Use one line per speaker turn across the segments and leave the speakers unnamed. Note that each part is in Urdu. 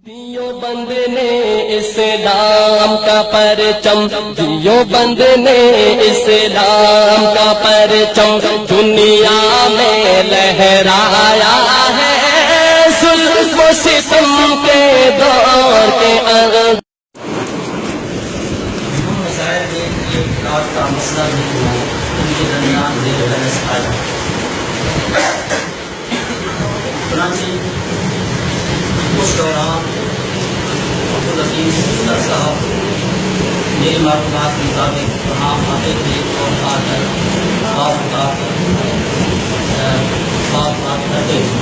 دیوبند نے اسلام کا پرچم، دیوبند نے اسلام کا پرچم دنیا میں لہرایا ہے، ظلم و ستم کے دور کے اندر۔
مسائل میں یہ کلاس کا مسئلہ نہیں ہوا، ان کے درمیان زیر بحث آیا۔ چنانچہ اس دوران عبداللطیف صفدر صاحب میری معلومات کے مطابق وہاں آتے تھے اور آ کر بات بتا کر بات کرتے تھے۔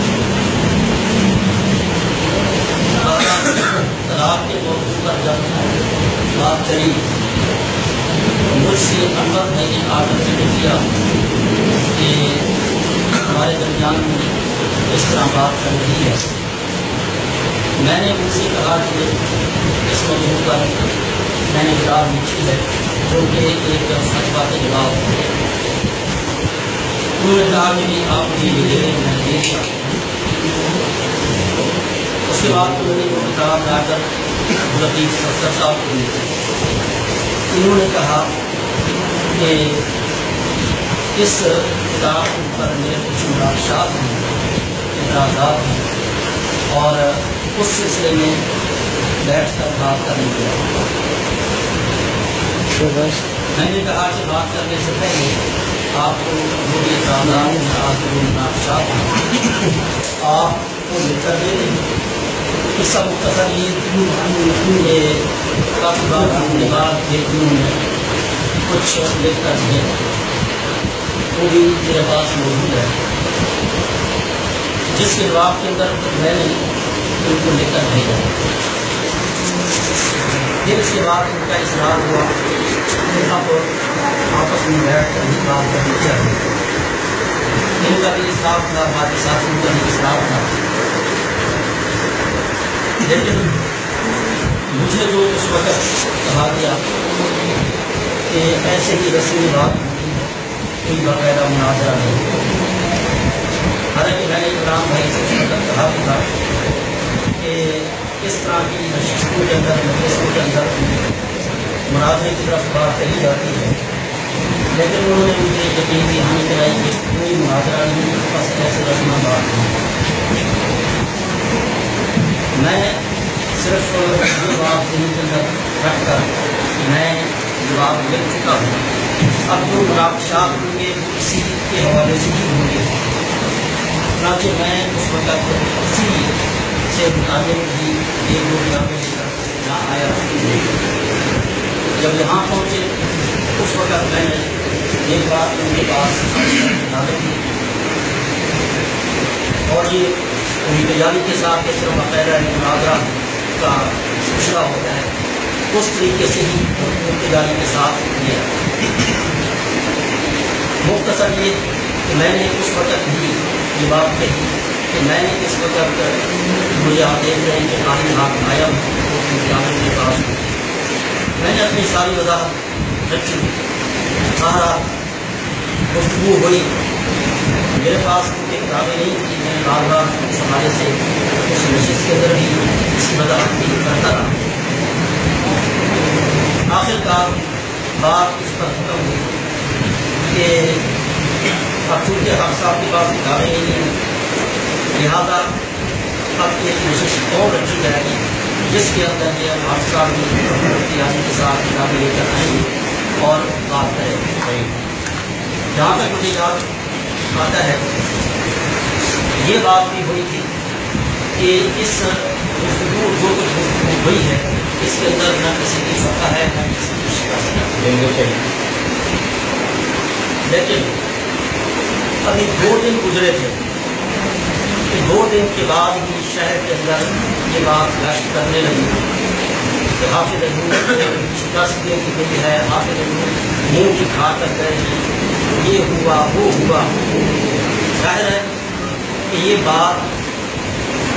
طلاق کے موضوع پر جب بات چلی، مجھ سے انور بھائی نے آ کر ذکر کیا کہ ہمارے درمیان میں اس طرح بات چل رہی ہے۔ میں نے ان سے کہا کہ اس موضوع پر میں نے کتاب لکھی ہے جو کہ ایک فتویٰ کے جواب ہے۔ انہوں نے کہا کہ آپ مجھے یہ دے دیں، میں دیکھ سکتا ہوں۔ اس کے بعد انہوں نے وہ کتاب لا کر عبداللطیف صفدر صاحب کو دی۔ انہوں نے کہا کہ اس کتاب پر میرے کچھ مناقشات ہیں، اعتراضات ہیں، اور اس سلسلے میں بیٹھ کر بات کرنے کے میں نے کہا کہ بات کرنے سے پہلے آپ کو جو بھی اعتراضات ہیں، آپ کو مناقشات ہیں، آپ کو لکھ کر دے دیں۔ اس کا مختصر یہ کافی بار ہونے کے بعد دیکھنے میں کچھ لکھ کر دیں، وہ بھی میرے پاس موجود ہے، جس کے جواب کے اندر میں نے ان کو لکھ کر بھیجا۔ پھر اس کے بعد ان کا اصرار ہوا کہ اب آپس میں بیٹھ کر ہی بات کرنی چاہیے۔ ان کا بھی اصرار تھا، باقی ساتھیوں کا بھی اصرار تھا، لیکن مجھے جو اس وقت کہا گیا کہ ایسے ہی رسمی بات ہوتی ہے، کوئی باقاعدہ مناظرہ نہیں۔ حالانکہ میں نے عمران بھائی سے اس وقت کہا بھی تھا کہ اس طرح کی نشستوں کے اندر، مجلسوں کے اندر مناظرے کی طرف بات چلی جاتی ہے، لیکن انہوں نے مجھے یقین دہانی کرائی کہ کوئی مناظرہ نہیں، بس ایسے رسم بات نہیں۔ میں صرف یہ بات ذہن کے اندر رکھ کر میں جواب لکھ چکا ہوں۔ اب جو مناقشات ہوں گے اسی کے حوالے سے ہی ہوں گے، چنانچہ میں اس وقت اسی سے مطابق ہی ایک دو کتابیں یہاں آیا۔ جب یہاں پہنچے اس وقت میں نے ایک بات ان کے پاس ڈالی تھی، اور یہ تیاری کے ساتھ اس طرح باقاعدہ مناظرہ کا سلسلہ ہوتا ہے، اس طریقے سے ہی تیاری کے ساتھ لیا۔ مختصر یہ کہ میں نے اس وقت بھی یہ بات کہی کہ میں نے اس وقت مجھے آپ دیکھ رہے ہیں کہ خالی ہاتھ آیا ہوں کے پاس، میں نے اپنی ساری وضاحت رکھی، سارا گفتگو ہوئی۔ میرے پاس کیونکہ کتابیں نہیں تھی، میں بار بار اس حوالے سے اس نشست کے اندر بھی اس کی وضاحت بھی کرتا رہا۔ آخر کار بات اس پر ختم ہوئی کہ اب چونکہ آپ صاحب کے پاس کتابیں نہیں ہیں، لہٰذا اب ایک نشست اور رکھی جائے گی جس کے اندر یہ آپ صاحب کی احتیاطی کے ساتھ کتابیں لے کر آئیں گے اور بات کریں گے۔ جہاں تک مجھے یاد آتا ہے یہ بات بھی ہوئی تھی کہ اس گفتگو جو کچھ گفتگو ہوئی ہے اس کے اندر نہ کسی کی فتح ہے نہ کسی کی شکست ہے، لیکن ابھی 2 دن گزرے تھے کہ 2 دن کے بعد ہی شہر کے اندر یہ بات گشت کرنے لگی کہ حافظ شکست دے کی گئی ہے، حافظ منہ کی کھا کر گئے ہیں، یہ ہوا وہ ہوا۔ ظاہر ہے کہ یہ بات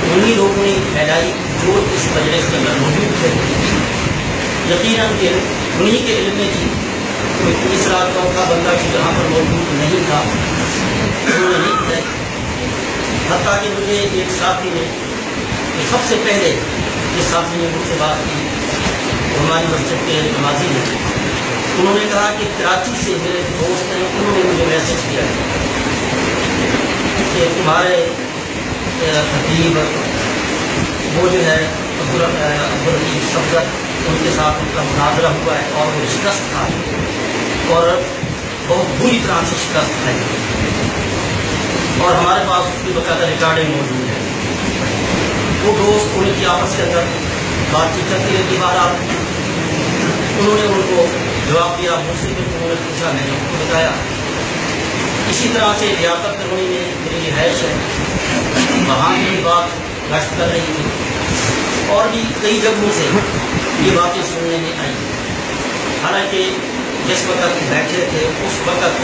انہی لوگوں نے پھیلائی جو اس مجلس کے اندر موجود تھے، یقیناً کہ انہی کے علم میں تھی، کوئی تیسرا چوتھا بندہ بھی جہاں پر موجود نہیں تھا انہوں نے نہیں بتائی۔ حتیٰ کہ مجھے ایک ساتھی نے سب سے پہلے کے ساتھ نے مجھ سے بات کی، ہماری مسجد کے نمازی ہیں، انہوں نے کہا کہ کراچی سے میرے دوست ہیں، انہوں نے مجھے میسج کیا کہ تمہارے خطیب وہ جو ہے عبدالعزیز صفدر، ان کے ساتھ ان کا مناظرہ ہوا ہے اور وہ شکست تھا اور بہت بری طرح سے شکست ہے، اور ہمارے پاس اس کی باقاعدہ ریکارڈنگ موجود ہے۔ وہ دوست ان کی آپس کے اندر بات چیت کرتی رہتی، بہرحال انہوں نے ان کو جواب دیا، مجھ سے بھی انہوں نے پوچھا، میں نے ان کو بتایا۔ اسی طرح سے لیاقت کالونی میں میری رہائش ہے، وہاں کی بات گشت کر رہی تھی، اور بھی کئی جگہوں سے یہ باتیں سننے میں آئی۔ حالانکہ جس وقت بیٹھے تھے اس وقت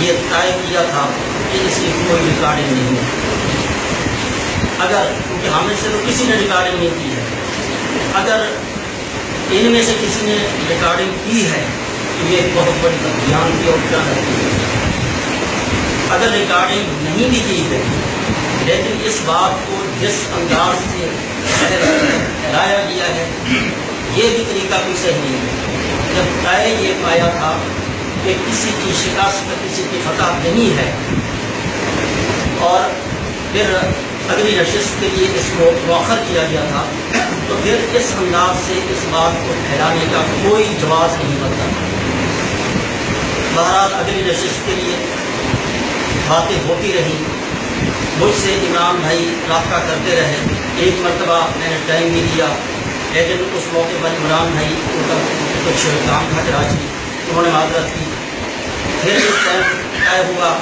یہ طے کیا تھا کہ اس کی کوئی ریکارڈنگ نہیں ہے، اگر کیونکہ ہمیں سے تو کسی نے ریکارڈنگ نہیں کی ہے، اگر ان میں سے کسی نے ریکارڈنگ کی ہے تو یہ بہت بڑی بدگمان کی اور کیا ہے۔ اگر ریکارڈنگ نہیں بھی کی گئی لیکن اس بات کو جس انداز سے پھیلایا گیا ہے یہ بھی طریقہ کوئی صحیح نہیں ہے۔ جب طے یہ پایا تھا کہ کسی کی شکست کسی کی فتح نہیں ہے اور پھر اگلی نشست کے لیے اس کو مؤخر کیا گیا تھا، تو پھر اس انداز سے اس بات کو پھیلانے کا کوئی جواز نہیں بنتا۔ بہرحال اگلی نشست کے لیے باتیں ہوتی رہی، مجھ سے عمران بھائی رابطہ کرتے رہے، ایک مرتبہ میں نے ٹائم بھی دیا، لیکن اس موقع پر عمران بھائی ان کا کچھ کام تھا کراچی، انہوں نے معذرت کی۔ پھر ایک ٹائم طے ہوا،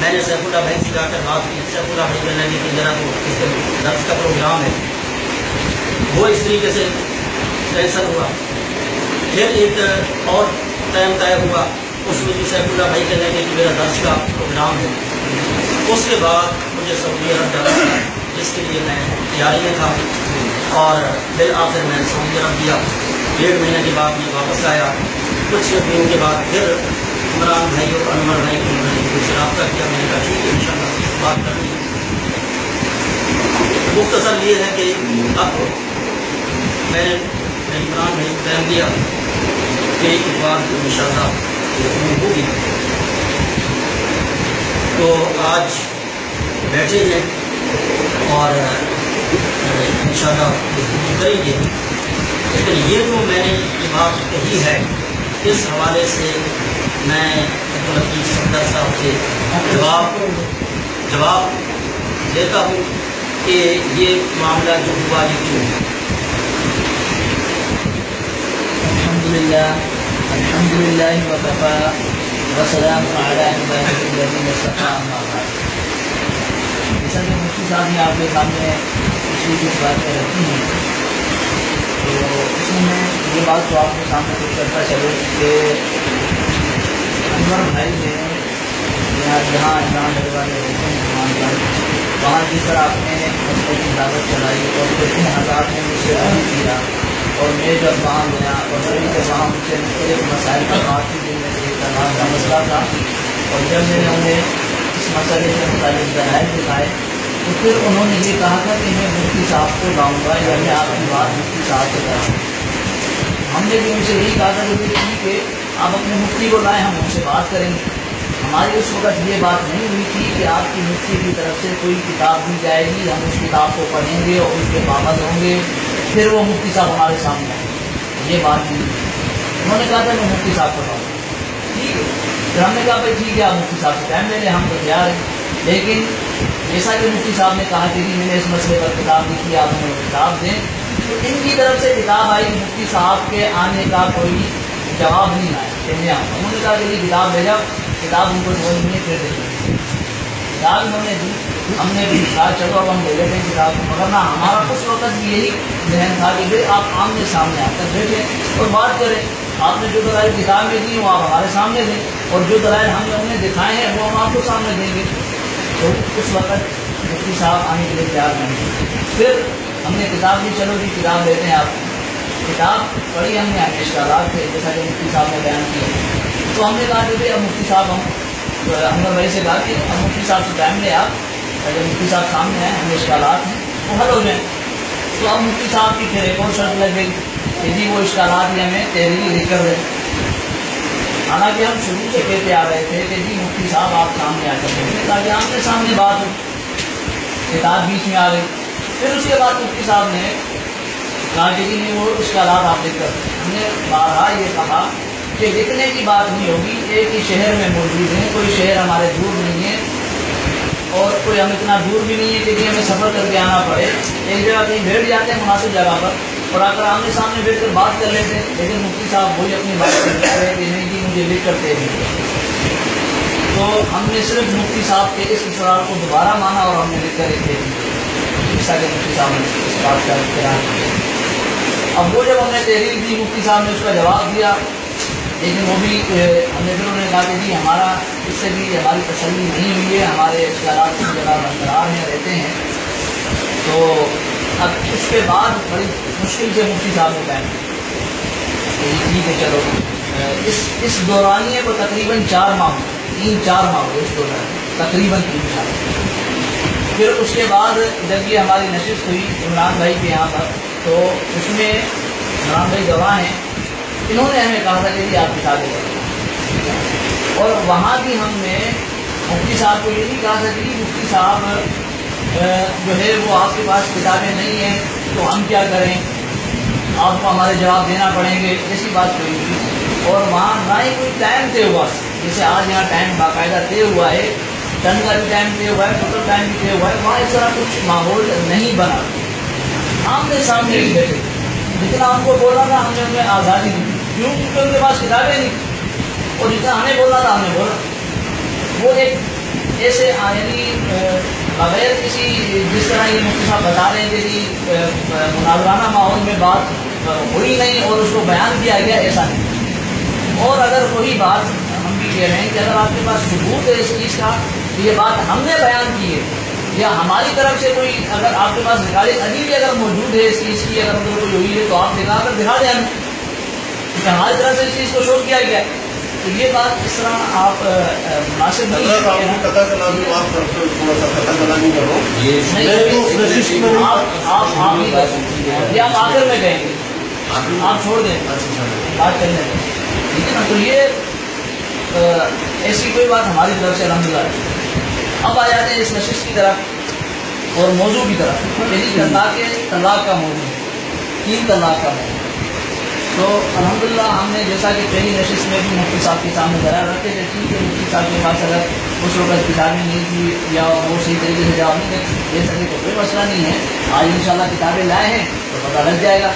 میں نے سیف اللہ بھائی سے جا کر بات کی، سیف اللہ بھائی کہنے لگے کہ ذرا تو اس کے درس کا پروگرام ہے، وہ اس طریقے سے کینسل ہوا۔ پھر ایک اور ٹائم طے ہوا، اس میں بھی سیف اللہ بھائی کہنے لگے کہ میرا درس کا پروگرام ہے۔ اس کے بعد مجھے سعودی عرب جانا تھا جس کے لیے میں تیاری میں تھا، اور بالآخر میں سعودی عرب گیا۔ 1.5 مہینے کے بعد میں واپس آیا، کچھ دن کے بعد پھر عمران بھائی اور انور بھائی کو میں نے مجھ سے رابطہ کیا، میں نے کہا ٹھیک ہے انشاءاللہ بات کرنی ہے۔ مختصر یہ ہے کہ اب میں نے عمران بھائی کو ٹائم دیا کہ ایک بات انشاءاللہ ہوگی، تو آج بیٹھے ہیں اور انشاءاللہ کریں گے۔ لیکن یہ جو میں نے یہ بات کہی ہے اس حوالے سے میں عبدالعزیز صفدر صاحب سے جواب دیتا ہوں کہ یہ معاملہ جو ہوا یہ کیوں ہے۔
الحمدللہ وکفا وسلام علی عبادہ الذین اصطفیٰ اما بعد۔ جیسا کہ مفتی صاحب نے آپ کے سامنے پچھلی کچھ باتیں رکھی ہیں، تو اس میں یہ بات تو آپ کے سامنے کچھ کرتا چلے کہ انور بھائی نے جہاں عمران والے ہوتے ہیں وہاں جس طرح آپ نے مسئلے کی دعوت چلائی اور پھر ان حضرات نے مجھ سے عرض کیا، اور میں جب وہاں گیا اور سبھی کے وہاں مجھ سے مختلف مسائل کا بات کی، جن میں سے ایک طلاق کا مسئلہ تھا، اور جب میں نے انہیں اس مسئلے کے متعلق دلائل دکھائے تو پھر انہوں نے یہ کہا تھا کہ میں مفتی صاحب کو لاؤں گا یا میں آپ کی بات مفتی صاحب سے کراؤں گا۔ ہم نے بھی ان سے یہی کہا تھا کہ ٹھیک ہے آپ اپنے مفتی کو لائیں، ہم ان سے بات کریں گے۔ ہماری اس وقت یہ بات نہیں ہوئی تھی کہ آپ کی مفتی کی طرف سے کوئی کتاب دی جائے گی، ہم اس کتاب کو پڑھیں گے اور اس کے پابند ہوں گے، پھر وہ مفتی صاحب ہمارے سامنے آئیں گے، یہ بات نہیں ہوئی۔ انہوں نے کہا تھا میں مفتی صاحب کو لاؤں گا، ٹھیک ہے۔ پھر ہم نے کہا بھائی ٹھیک ہے آپ مفتی صاحب سے ٹائم لے لیں، ہم تو تیار ہیں۔ لیکن جیسا کہ مفتی صاحب نے کہا کہ میں نے اس مسئلے پر کتاب لکھی، آپ ہمیں وہ کتاب دیں، تو ان کی طرف سے کتاب آئی، مفتی صاحب کے آنے کا کوئی جواب نہیں آیا کہ میں آؤں۔ انہوں نے کہا کہ یہ کتاب بھیجا، کتاب ان کو سمجھ میں پھر دیکھیں، کتاب انہوں نے دی، ہم نے بھی کہا چلو اب ہم لے لیتے ہیں کتاب، مگر نہ ہمارا اس وقت بھی یہی ذہن تھا کہ بھائی آپ آمنے سامنے آ کر بیٹھیں اور بات کریں، آپ نے جو دلائل کتاب میں دی وہ آپ ہمارے سامنے دیں، اور جو دلائل ہم نے انہیں دکھائے ہیں وہ ہم آپ کو سامنے دیں گے۔ تو اس وقت مفتی صاحب آنے کے لیے تیار نہیں تھے۔ پھر ہم نے کتاب لی، چلو جی کتاب لیتے ہیں آپ، کتاب پڑھی ہم نے، اشکالات تھے جیسا کہ مفتی صاحب نے بیان کیا، تو ہم نے کہا کہ بھائی اب مفتی صاحب ہم انور بھائی سے کہا کہ اب مفتی صاحب سے ٹائم لیں آپ، اگر مفتی صاحب سامنے آئے ہمیں اشکالات ہیں وہ حل ہو جائیں۔ تو اب مفتی صاحب کی پھر ایک اور شرط لگ گئی کہ جی وہ اشکالات بھی ہمیں تحریری لکھ کر دیں. حالانکہ ہم شروع سے کہتے آ رہے تھے کہ جی مفتی صاحب آپ سامنے آ کر دیکھیں تاکہ آمنے سامنے بات ہو. کتاب بیچ میں آ گئی. پھر اس کے بعد مفتی صاحب نے کہا کہ جی نہیں وہ اشکالات آپ لکھ کر. ہم نے بارہا یہ کہا کہ لکھنے کی بات نہیں ہوگی, ایک ہی شہر میں موجود ہیں, کوئی شہر ہمارے دور نہیں ہے اور کوئی ہم اتنا دور بھی نہیں ہے کہ جی ہمیں سفر کر کے آنا پڑے. ایک جگہ کہیں بیٹھ جاتے ہیں مناسب جگہ پر اور آ کر آمنے سامنے بیٹھ کر بات کر لیتے ہیں. لیکن مفتی صاحب وہی اپنی بات کرتے رہے کہ نہیں جی مجھے لکھ کر دے دیں. تو ہم نے صرف مفتی صاحب کے اس اصرار کو دوبارہ مانا اور ہم نے لکھ کر ایک دے دی جیسا کہ مفتی صاحب نے اس بات کا اقرار کیا. اب وہ جب ہم نے تحریر دی مفتی صاحب نے اس کا جواب دیا, لیکن وہ بھی ہم نے پھر انہوں نے کہا کہ جی ہمارا اس سے بھی ہماری تسلی نہیں ہوئی ہے, ہمارے اختیارات کی جگہ برقرار ہیں, رہتے ہیں. تو اب اس کے بعد بڑی مشکل سے مفتی صاحب نے بیان کیا ٹھیک ہے چلو اس دورانیے کو تقریباً 4 ماہ 3-4 ماہ ہوئے اس دوران, تقریباً 3 سال. پھر اس کے بعد جب یہ ہماری نشست ہوئی عمران بھائی کے یہاں پر, تو اس میں عمران بھائی گواہ ہیں, انہوں نے ہمیں کہا تھا کہ جی آپ کتابیں لیں. اور وہاں بھی ہم نے مفتی صاحب کو یہ نہیں کہا تھا کہ مفتی صاحب جو ہے وہ آپ کے پاس کتابیں نہیں ہیں تو ہم کیا کریں, آپ کو ہمارے جواب دینا پڑیں گے, ایسی بات کوئی نہیں. اور وہاں نہ ہی کوئی ٹائم طے ہوا, جیسے آج یہاں ٹائم باقاعدہ طے ہوا ہے, چند کا بھی ٹائم طے ہوا ہے, ٹوٹل ٹائم بھی طے ہوا ہے. وہاں اس طرح کچھ ماحول نہیں بنا, آمنے سامنے ہی بیٹھے. جتنا ہم کو بولنا تھا ہم نے انہیں آزادی دی, کیوں کیونکہ ان کے پاس کتابیں نہیں, اور جتنا ہمیں بولنا تھا ہم نے بولا. وہ ایک ایسے یعنی بغیر کسی جس طرح یہ مفتی صاحب بتا رہے ہیں کہ جی مناظرانہ ماحول میں بات ہوئی نہیں اور اس کو بیان کیا گیا, ایسا نہیں. اور اگر وہی بات ہم بھی کہہ رہے ہیں کہ اگر آپ کے پاس ثبوت ہے اس چیز کا کہ یہ بات ہم نے بیان کی ہے, یا ہماری طرف سے کوئی اگر آپ کے پاس ریکارڈنگ ابھی بھی اگر موجود ہے اس چیز کی, اگر کوئی ہوئی ہے تو آپ دکھا کر دکھا دیں ہمیں کہ ہماری طرف سے اس چیز کو شو کیا گیا ہے. تو یہ بات اس طرح آپ مناسب نہیں ہے. یہ آپ آخر میں کہیں گے, آپ چھوڑ دیں بات کرنے میں, ٹھیک ہے نا. تو یہ ایسی کوئی بات ہماری طرف سے الحمدللہ ہے. اب آ جاتے ہیں اس نشست کی طرف اور موضوع کی طرف. یعنی طلاق کا موضوع, 3 طلاق کا موضوع. تو الحمدللہ ہم نے جیسا کہ پہلی نشست میں بھی مفتی صاحب کے سامنے ذرا رکھتے تھے, ٹھیک ہے مفتی صاحب کے پاس اگر اس وقت کتابیں نہیں تھی یا وہ صحیح طریقے سے جواب نہیں دے سکے تو کوئی مسئلہ نہیں ہے. آج انشاءاللہ کتابیں لائے ہیں تو پتہ لگ جائے گا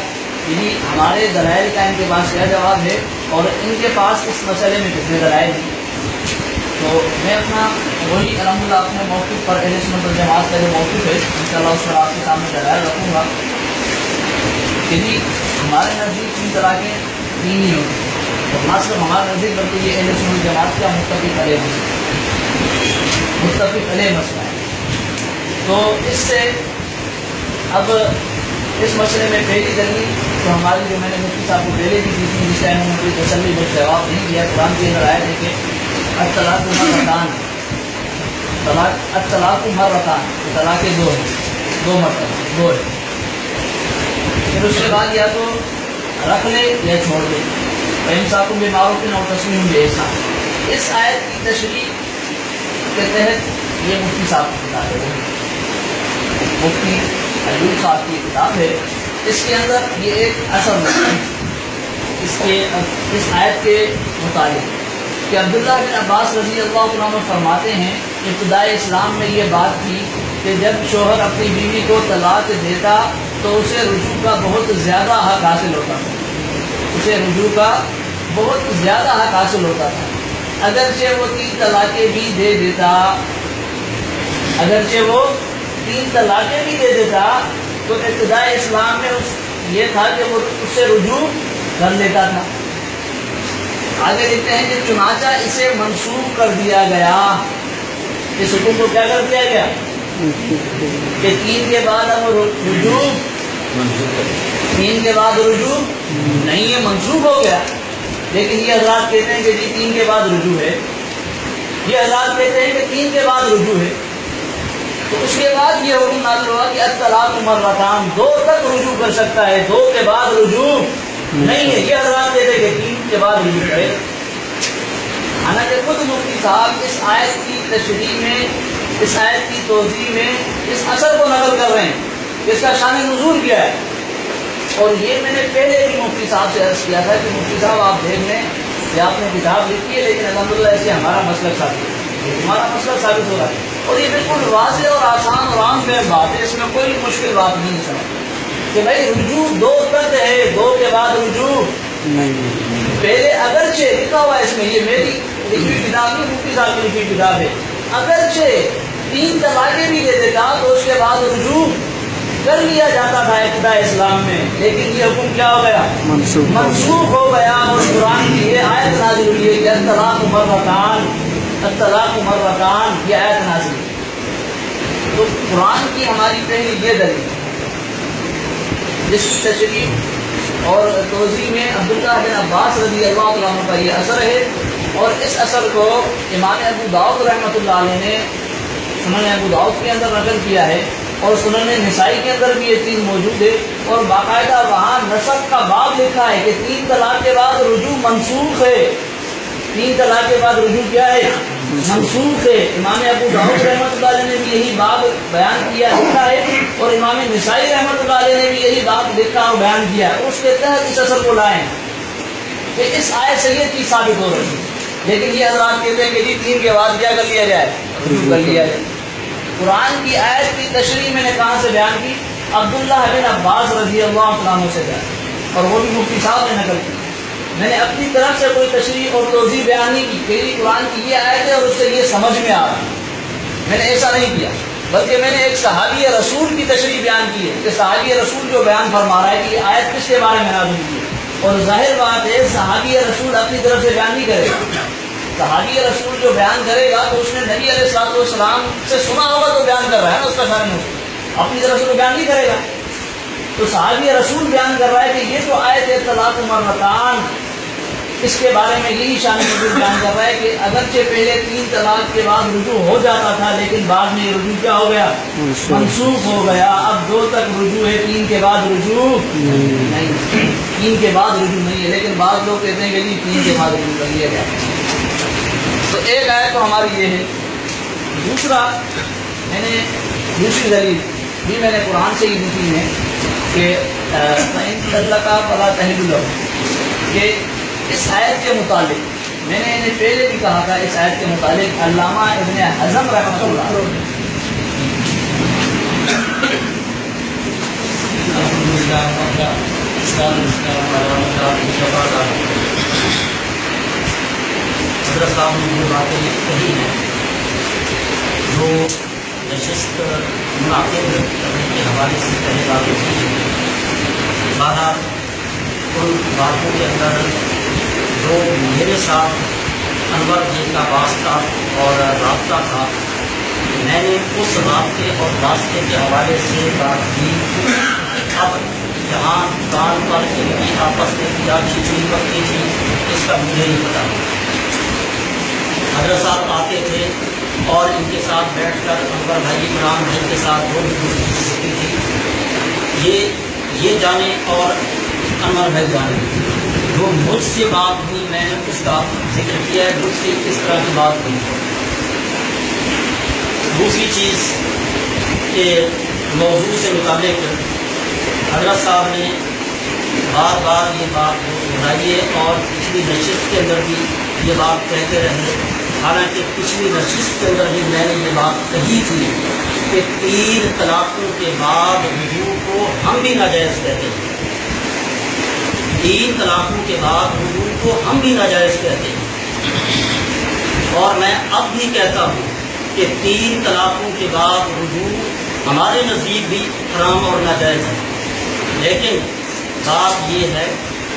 یعنی ہمارے دلائل کا ان کے پاس کیا جواب ہے اور ان کے پاس اس مسئلے میں کتنے دلائل ہیں. تو میں اپنا وہی الحمدللہ اپنے موقف پر اہل سنت والجماعت کا جو موقف ہے انشاءاللہ اس پر آپ کے سامنے دلائل رکھوں گا کہ جی ہمارے نزدیک 3 طلاقیں دین ہی ہوتی ہیں. اور خاص کر ہمارے نزدیک بلکہ یہ اہل سنت والجماعت کا متفق علیہ مسئلہ ہے. تو اس سے اب اس مسئلے میں پہلی دلیل تو ہماری جو میں نے مفتی صاحب کو پہلے بھی دی تھی, جس کا انہوں نے کوئی تسلی میں جواب نہیں دیا. قرآن کی اندر آیت ہے کہ الطلاق مرتان, الطلاق مرتان, طلاق 2 ہیں, 2 مرتبہ 2 ہے. پھر اس کے بعد یا تو رکھ لے یا چھوڑ دے. فإمساک بمعروف اور تسلیم بإحسان. اس آیت کی تشریح کے تحت یہ مفتی صاحب کی کتاب ہے, مفتی ایوب صاحب کی کتاب ہے. اس کے اندر یہ ایک اثر ہے اس آیت کے متعلق کہ عبداللہ بن عباس رضی اللہ عنہ فرماتے ہیں ابتدائی اسلام میں یہ بات تھی کہ جب شوہر اپنی بیوی کو طلاق دیتا تو اسے رجوع کا بہت زیادہ حق حاصل ہوتا تھا, اسے رجوع کا بہت زیادہ حق حاصل ہوتا تھا. اگرچہ وہ 3 طلاقیں بھی دے دیتا, اگرچہ وہ 3 طلاقیں بھی دے دیتا تو ابتدائی اسلام میں یہ تھا کہ وہ اس سے رجوع کر لیتا تھا. آگے دیکھتے ہیں کہ چنانچہ اسے منسوخ کر دیا گیا. اس حکم کو کیا کر دیا گیا کہ 3 کے بعد اب رجوع, 3 کے بعد رجوع نہیں ہے, منسوخ ہو گیا. لیکن یہ حضرات کہتے ہیں کہ جی 3 کے بعد رجوع ہے, یہ حضرات کہتے ہیں کہ 3 کے بعد رجوع ہے. تو اس کے بعد یہ حکم نازل ہوا کہ الطلاق مرتان، 2 تک رجوع کر سکتا ہے، 2 کے بعد رجوع نہیں ہے۔ یہ حضرات کہتے کہ 3 کے بعد رجوع کرے۔ حالانکہ خود مفتی صاحب اس آیت کی تشریح میں، اس آیت کی توضیح میں اس اثر کو نقل کر رہے ہیں کہ اس کا شان نزول کیا ہے۔ اور یہ میں نے پہلے بھی مفتی صاحب سے عرض کیا تھا کہ مفتی صاحب آپ دیکھ لیں کہ آپ نے کتاب لکھی ہے، لیکن الحمدللہ اسے ہمارا مسلک ثابت ہے، ہمارا مسلک ثابت ہو رہا ہے، اور یہ بالکل واضح اور آسان اور عام فہم بات ہے، اس میں کوئی مشکل بات نہیں سمجھ کہ بھائی رجوع 2 تک ہے، 2 کے بعد رجوع پہلے اگرچہ لکھا ہوا ہے اس میں، یہ میری لکھی کتاب نہیں، مفتی صاحب کی لکھی کتاب ہے، اگرچہ 3 طلاقیں بھی دے دیتا تو اس کے بعد رجوع کر لیا جاتا تھا ابتداء اسلام میں، لیکن یہ حکم کیا ہو گیا؟ منسوخ ہو گیا، اور قرآن کی یہ آیت نازل ہوئی ہے کہ الطلاق مرتان، الطلاق مرتان، یہ آیت نازل ہوئی۔ تو قرآن کی ہماری پہلی یہ دلیل جس کی تشریح اور توضیح میں عبداللہ بن عباس رضی اللہ عنہ کا یہ اثر ہے، اور اس اثر کو امام ابو داؤد رحمۃ اللہ علیہ نے سنن ابو داؤد کے اندر نقل کیا ہے، اور سنن نسائی کے اندر بھی یہ چیز موجود ہے، اور باقاعدہ وہاں نسخ کا باب لکھا ہے کہ 3 طلاق کے بعد رجوع منسوخ ہے، 3 طلاق کے بعد رجوع کیا ہے؟ منسوخ ہے۔ امام ابو داؤد رحمۃ اللہ علیہ نے بھی یہی باب بیان کیا، لکھا ہے، اور امام نسائی رحمۃ اللہ علیہ نے بھی یہی باب لکھا اور بیان کیا، اس کے تحت اس اثر کو لائیں کہ اس آیت سے یہ چیز ثابت ہو رہی ہے۔ لیکن یہ حضرات کہتے ہیں کہ جی 3 کے بعد کیا کر لیا جائے؟ رجوع کر لیا جائے۔ قرآن کی آیت کی تشریح میں نے کہاں سے بیان کی؟ عبداللہ بن عباس رضی اللہ عنہ سے بیان، اور وہ بھی مفتی صاحب نے نقل کی۔ میں نے اپنی طرف سے کوئی تشریح اور توضیح بیان نہیں کی کہ قرآن کی یہ آیت ہے اور اس سے یہ سمجھ میں آ رہا ہے، میں نے ایسا نہیں کیا، بلکہ میں نے ایک صحابی رسول کی تشریح بیان کی ہے کہ صحابی رسول جو بیان فرما رہا ہے کہ یہ آیت کس کے بارے میں نازل ہوئی ہے، اور ظاہر بات ہے صحابی رسول اپنی طرف سے بیان نہیں کرے گا، صحابی رسول جو بیان کرے گا تو اس نے نبی علیہ الصلوۃ والسلام سے سنا ہوگا تو بیان کر رہا ہے نا، اس کا شان نزول اپنی طرف سے تو بیان نہیں کرے گا۔ تو صحابی رسول بیان کر رہا ہے کہ یہ جو آیت ہے طلاق مرتان، اس کے بارے میں یہی شان نزول بیان کر رہا ہے کہ اگرچہ پہلے 3 طلاق کے بعد رجوع ہو جاتا تھا، لیکن بعد میں یہ رجوع کیا ہو گیا؟ منسوخ ہو گیا۔ اب 2 تک رجوع ہے، 3 کے بعد رجوع نہیں، 3 کے بعد رجوع نہیں ہے، لیکن بعض لوگ کہتے ہیں کہ جی 3 کے بعد رجوع کر لیا گیا۔ تو ایک آیت تو ہماری یہ ہے۔ دوسرا میں نے دوسری دلیل بھی میں نے قرآن سے ہی لکھی ہے کہ فَإِن طَلَّقَا فَلَا تَحِلُّ لَهُ، کہ اس آیت کے متعلق میں نے انہیں پہلے بھی کہا تھا، اس آیت کے متعلق علامہ ابن حزم رحمۃ اللہ
حضرت صاحب نے جو باتیں کہی ہیں، جو نشست منعقد کرنے کے حوالے سے پہلے باتیں کی ہیں، بارہ ان باتوں کے اندر جو میرے ساتھ انور جی کا واسطہ اور رابطہ تھا، میں نے اس رابطے اور واسطے کے حوالے سے بات کی۔ اب جہاں دکان پر ان کی آپس میں کیا کھچڑی پکتی تھی اس کا مجھے نہیں پتا۔ حضرت صاحب آتے تھے اور ان کے ساتھ بیٹھ کر انور بھائی عمران بھائی کے ساتھ وہ بھی ہوتی تھی، یہ جانے اور انور بھائی جانے۔ جو مجھ سے بات ہوئی میں نے اس کا ذکر کیا ہے، مجھ سے اس طرح کی بات ہوئی۔ دوسری چیز کہ موضوع سے متعلق حضرت صاحب نے بار بار یہ بات دہرائی ہے، اور پچھلی نشست کے اندر بھی یہ بات کہتے رہے، حالانکہ پچھلی نشست کے اندر بھی میں نے یہ بات کہی تھی کہ 3 طلاقوں کے بعد رجوع کو ہم بھی ناجائز کہتے ہیں، 3 طلاقوں کے بعد رجوع کو ہم بھی ناجائز کہتے ہیں، اور میں اب بھی کہتا ہوں کہ 3 طلاقوں کے بعد رجوع ہمارے نزدیک بھی حرام اور ناجائز ہے۔ لیکن بات یہ ہے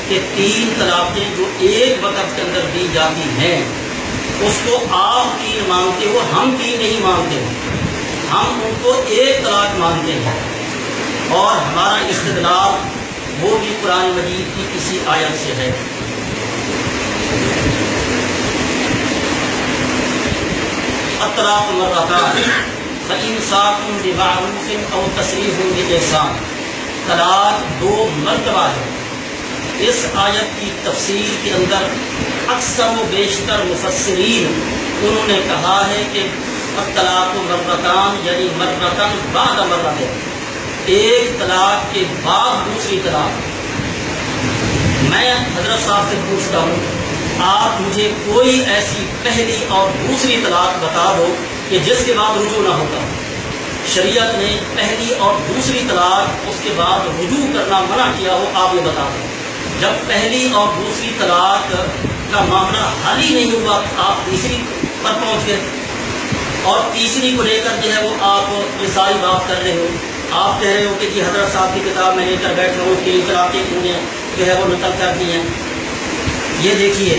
کہ 3 طلاقیں جو ایک وقت کے اندر دی جاتی ہیں اس کو آپ 3 مانتے ہو، ہم 3 نہیں مانتے، ہم ان کو 1 طلاق مانتے ہیں، اور ہمارا استدلال وہ بھی قرآن مجید کی کسی آیت سے ہے۔ الطلاق مرتان، فإمساک بمعروف او تسریح بإحسان، طلاق 2 مرتبہ ہے۔ اس آیت کی تفسیر کے اندر اکثر و بیشتر مفسرین انہوں نے کہا ہے کہ الطلاق مرتان یعنی مرتن بعد مرتين، ایک طلاق کے بعد دوسری طلاق۔ میں حضرت صاحب سے پوچھتا ہوں، آپ مجھے کوئی ایسی پہلی اور دوسری طلاق بتا دو کہ جس کے بعد رجوع نہ ہوتا۔ شریعت نے پہلی اور دوسری طلاق اس کے بعد رجوع کرنا منع کیا ہو، آپ یہ بتا دیں۔ جب پہلی اور دوسری طلاق کا معاملہ حل ہی نہیں ہوا، آپ تیسری پر پہنچ گئے، اور تیسری کو لے کر جو ہے وہ آپ یہ ساری بات کر رہے ہو۔ آپ کہہ رہے ہو کہ جی حضرت صاحب کی کتاب میں لے کر بیٹھا ہوں کہ طلاقیں انہیں جو ہے وہ نقل کر دی ہیں۔ یہ دیکھیے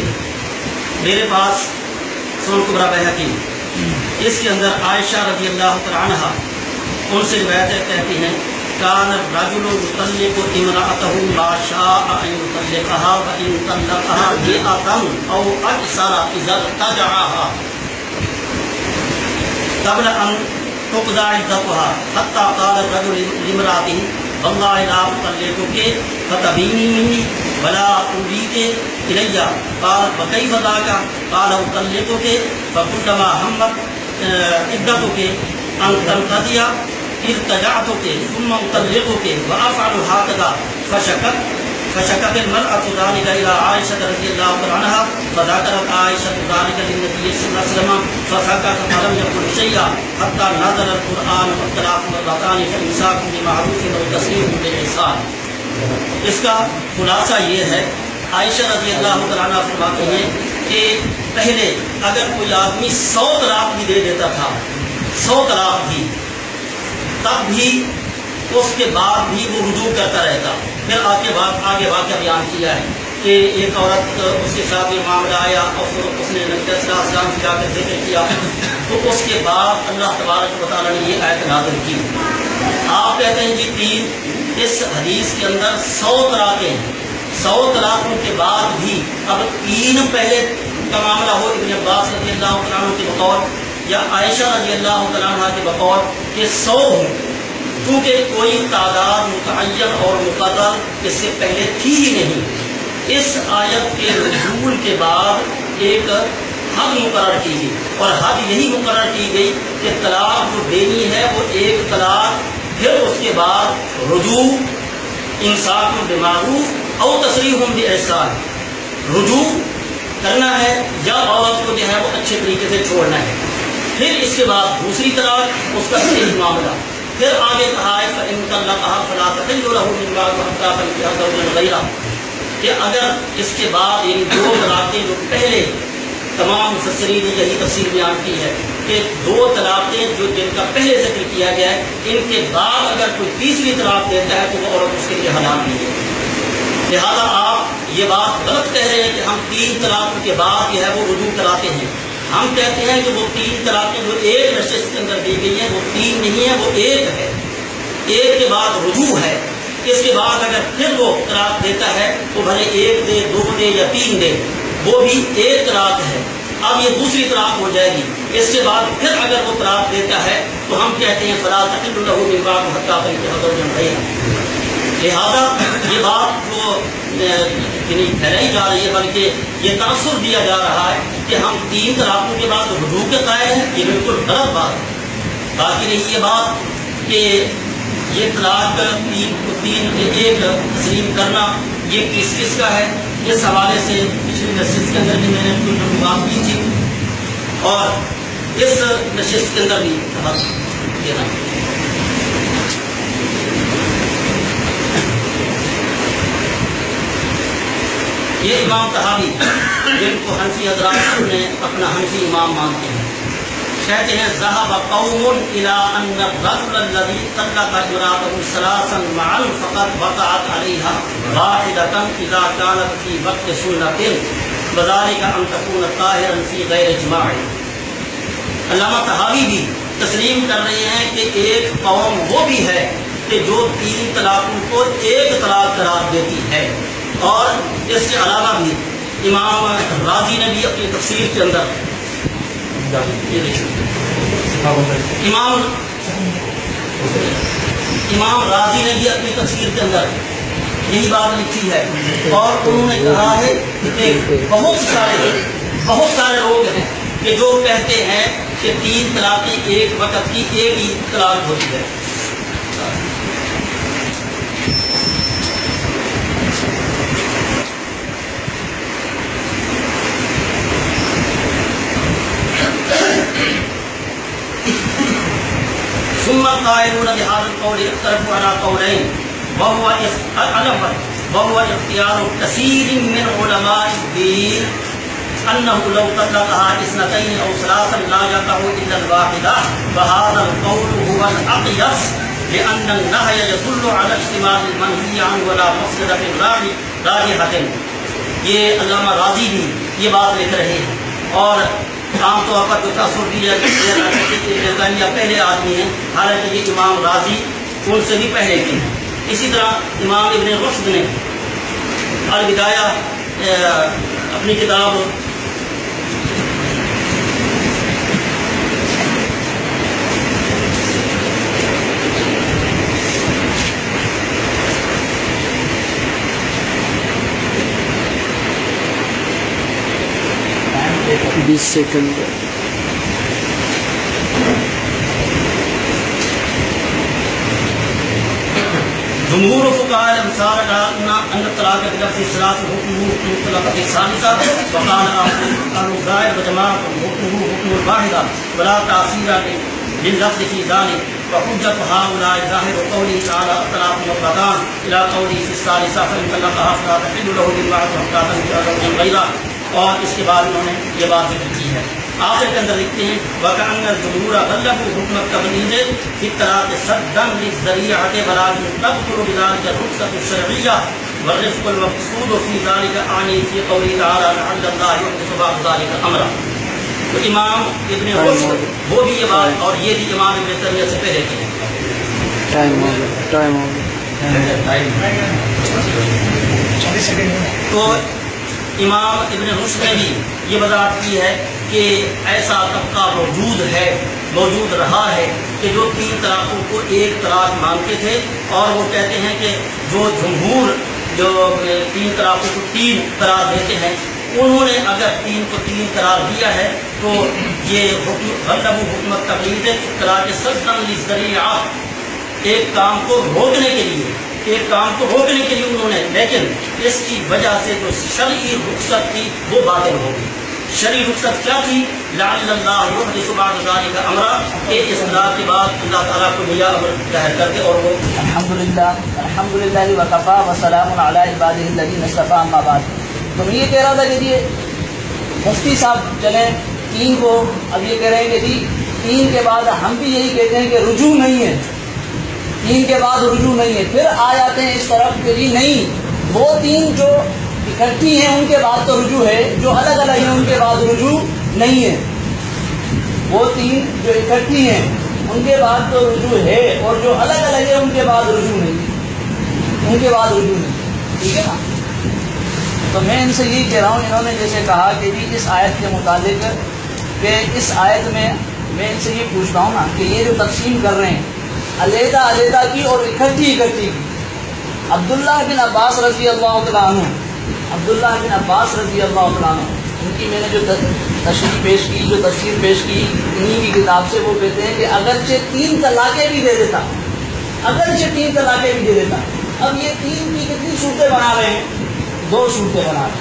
میرے پاس سنن کبریٰ بیہقی، اس کے اندر عائشہ رضی اللہ تعالیٰ عنہا ان سے روایت کہتی ہیں، کان الرجل یطلق امرأته ما شاء ان یطلقها فان طلقها مئة او اکثر اذا ارتجعها قبل ان تقضى عدتها حتى قال الرجل لامرأته والله لا أطلقك فتبيني مني ولا أوليك إلي، قالت فكيف ذاك؟ قال أطلقك فكلما همت عدتك أن تنقضي ارتجعتك ثم أطلقك وأفعل هكذا، فشكت المرأة ذلك إلى عائشة رضي الله عنها، فذكرت عائشة ذلك للنبي صلى الله عليه وسلم فسكت فلم يقل شيئا حتى نزل القرآن والطلاق مرتان فإمساك بمعروف أو تسريح بإحسان۔ اس کا خلاصہ یہ ہے، عائشہ رضی اللہ عنہا فرماتی ہیں کہ پہلے اگر کوئی آدمی 100 طلاق بھی دے دیتا تھا، 100 طلاق بھی، تب بھی اس کے بعد بھی وہ رجوع کرتا رہتا۔ پھر آگے واقعہ بیان کیا ہے کہ ایک عورت اس کے ساتھ یہ معاملہ آیا اور اس نے نبی صلی اللہ علیہ وسلم سے جا کر ذکر کیا، تو اس کے بعد اللہ تبارک و تعالیٰ نے یہ آیت نازل کی۔ آپ کہتے ہیں جی 3، اس حدیث کے اندر 100 طلاقیں ہیں، 100 طلاقوں کے بعد بھی اب 3 پہلے کا معاملہ ہو ابن عباس رضی اللہ عنہ کے بقول یا عائشہ رضی اللہ عنہ کے بقول کہ 100 ہوں، کیونکہ کوئی تعداد متعین اور مقرر اس سے پہلے تھی ہی نہیں۔ اس آیت کے نزول کے بعد ایک حد مقرر کی گئی، اور حد یہی مقرر کی گئی کہ طلاق جو دینی ہے وہ ایک طلاق، پھر اس کے بعد رجوع، امساک بمعروف او تسریح بإحسان، رجوع کرنا ہے یا عورت کو جو ہے وہ اچھے طریقے سے چھوڑنا ہے۔ پھر اس کے بعد دوسری طلاق، اس کا صحیح معاملہ۔ پھر آگے کہا ہے فَإِن طَلَّقَهَا فَلَا تَحِلُّ لَهُ مِن بَعْدُ حَتَّىٰ تَنكِحَ زَوْجًا غَيْرَهُ، کہ اگر اس کے بعد ان 2 طلاقیں جو پہلے تمام مفسرین نے یہی تفسیر بیان کی ہے کہ 2 طلاقیں جو جن کا پہلے ذکر کیا گیا ہے، ان کے بعد اگر کوئی تیسری طلاق دیتا ہے تو وہ عورت اس کے لیے حلال نہیں ہے۔ لہذا آپ یہ بات غلط کہہ رہے ہیں کہ ہم 3 طلاق کے بعد جو ہے وہ رجوع کراتے ہیں۔ ہم کہتے ہیں کہ وہ 3 طلاقیں جو ایک نشست کے اندر دی گئی ہیں وہ 3 نہیں ہے، وہ 1 ہے، 1 کے بعد رجوع ہے۔ اس کے بعد اگر پھر وہ طلاق دیتا ہے تو بھلے 1 دے، 2 دے یا 3 دے، وہ بھی 1 طلاق ہے۔ اب یہ دوسری طلاق ہو جائے گی۔ اس کے بعد پھر اگر وہ طلاق دیتا ہے تو ہم کہتے ہیں فلا تحل له من بعد حتى تنكح زوجا غيره۔ لہذا یہ بات جو پھیلائی جا رہی ہے، بلکہ یہ تاثر دیا جا رہا ہے کہ ہم 3 طلاقوں کے بعد رجوع کے قائل ہیں، یہ بالکل غلط بات ہے۔ باقی رہی یہ بات کہ یہ طلاق 1 تسلیم کرنا یہ کس کا ہے، اس حوالے سے پچھلی نشست کے اندر بھی میں نے کچھ بات کی تھی، اور اس نشست کے اندر بھی دینا۔ یہ امام طحاوی جن کو حنفی حضرات نے اپنا حنفی امام مانتے ہیں، کہتے ہیں ذهب قوم الى ان الرجل الذي طلق امراته 3 معا فقد وقعت عليها واحدة اذا كانت في وقت سنة وذلك ان تكون طاهرا في غير اجماع۔ علامہ طحاوی بھی تسلیم کر رہے ہیں کہ ایک قوم وہ بھی ہے کہ جو 3 طلاقوں کو 1 طلاق قرار دیتی ہے، اور اس کے علاوہ بھی امام راضی نے بھی اپنی تفسیر کے اندر امام راضی نے بھی اپنی تفسیر کے اندر یہی بات لکھی ہے، اور انہوں نے کہا ہے کہ بہت سارے لوگ ہیں کہ جو کہتے ہیں کہ 3 طلاقیں ایک وقت کی ایک ہی طلاق ہوتی ہے۔ ثم القائلون بهذا القول اختلفوا على قولين وهو اختيار كثير من علماء الدين أنه لو طلقها 2 أو 3 لا يقع إلا الواحدة، وهذا القول هو الأقيس لأن النهي يدل على اجتماع المنهي عنه ولا مفسدة راجحة۔ یہ علامہ راضی بھی یہ بات لکھ رہے ہیں، اور عام طور پر جو تصور دیا یا پہلے آدمی ہیں، حالانکہ یہ امام راضی ان سے بھی پہلے کے ہیں۔ اسی طرح امام ابن رشد نے البدایہ اپنی کتاب
20 سیکنڈ۔
جمهور فقهاء الامصار ان الطلاق بلفظ الثلاث حكمه حكم الطلاق الثالثه، وقال اهل الظاهر وجماعه حكمه حكم الواحده ولا تاثير لللفظ في ذلك، وحجة هؤلاء ظاهر قوله تعالى الطلاق مرتان الى قوله في الثالثه فان طلقها فلا تحل له من بعد حتى تنكح زوجا غيره۔ اور اس کے بعد انہوں نے یہ بات ذکر کی ہے، آخر کے اندر لکھتے ہیں وَكَأَنَّ الْجُمْهُورَ غَلَّبُوا حُكْمَ التَّغْلِيظِ فِي الطَّلَاقِ صَدًّا لِلذَّرِيعَةِ وَلَكِنْ تَبْطُلُ بِذَلِكَ الرُّخْصَةُ الشَّرْعِيَّةُ وَالرِّفْقُ الْمَقْصُودُ فِي ذَلِكَ أَعْنِي فِي قَوْلِهِ تَعَالَى لَعَلَّ اللَّهَ يُحْدِثُ بَعْدَ ذَلِكَ أَمْرًا۔ تو امام ابن رشد وہ بھی یہ بات، اور یہ بھی امام ابن تیمیہ سے پہلے کی ہے۔ تو امام ابن رشد نے بھی یہ وضاحت کی ہے کہ ایسا طبقہ موجود رہا ہے کہ جو 3 طلاقوں کو ایک طلاق مانتے تھے، اور وہ کہتے ہیں کہ جو جمہور جو 3 طلاقوں کو 3 قرار دیتے ہیں، انہوں نے اگر 3 کو 3 قرار دیا ہے تو یہ حکم تقلید طلاق صدًا للذریعہ، ایک کام کو روکنے کے لیے انہوں نے، لیکن اس کی وجہ سے جو شرعی رخصت تھی وہ باطل ہو گئی۔ شرعی رخصت کیا تھی؟ لعل اللہ یحدث بعد ذلک امرا، کہ اس طلاق کے بعد اللہ تعالیٰ کو نیا امر ظاہر کر دے، اور وہ
الحمدللہ وکفا وسلام علی عبادہ الذین اصطفی، اما بعد۔ تو میں یہ کہہ رہا تھا کہ یہ مفتی صاحب چلیں 3 کو، اب یہ کہہ رہے ہیں کہ جی 3 کے بعد ہم بھی یہی کہتے ہیں کہ رجوع نہیں ہے، 3 کے بعد رجوع نہیں ہے، پھر آ جاتے ہیں اس طرف کہ جی نہیں، وہ 3 جو اکٹھی ہیں ان کے بعد تو رجوع ہے، جو الگ الگ ہیں ان کے بعد رجوع نہیں ہے۔ وہ 3 جو اکٹھی ہیں ان کے بعد تو رجوع ہے، اور جو الگ الگ ہیں ان کے بعد رجوع نہیں، ٹھیک ہے نا۔ تو میں ان سے یہی کہہ رہا ہوں، انہوں نے جیسے کہا کہ جی اس آیت کے متعلق، کہ اس آیت میں ان سے یہ پوچھتا ہوں نا کہ یہ جو تقسیم کر رہے ہیں علیحدہ کی اور اکٹھی کی، عبداللہ بن عباس رضی اللہ تعالیٰ عنہ، ان کی میں نے جو تشریح پیش کی، جو تفسیر پیش کی انہی کی کتاب سے، وہ کہتے ہیں کہ اگرچہ 3 طلاقیں بھی دے دیتا، اب یہ 3 کی کتنی صورتیں بنا رہے ہیں؟ 2 صورتیں بنا رہے ہیں،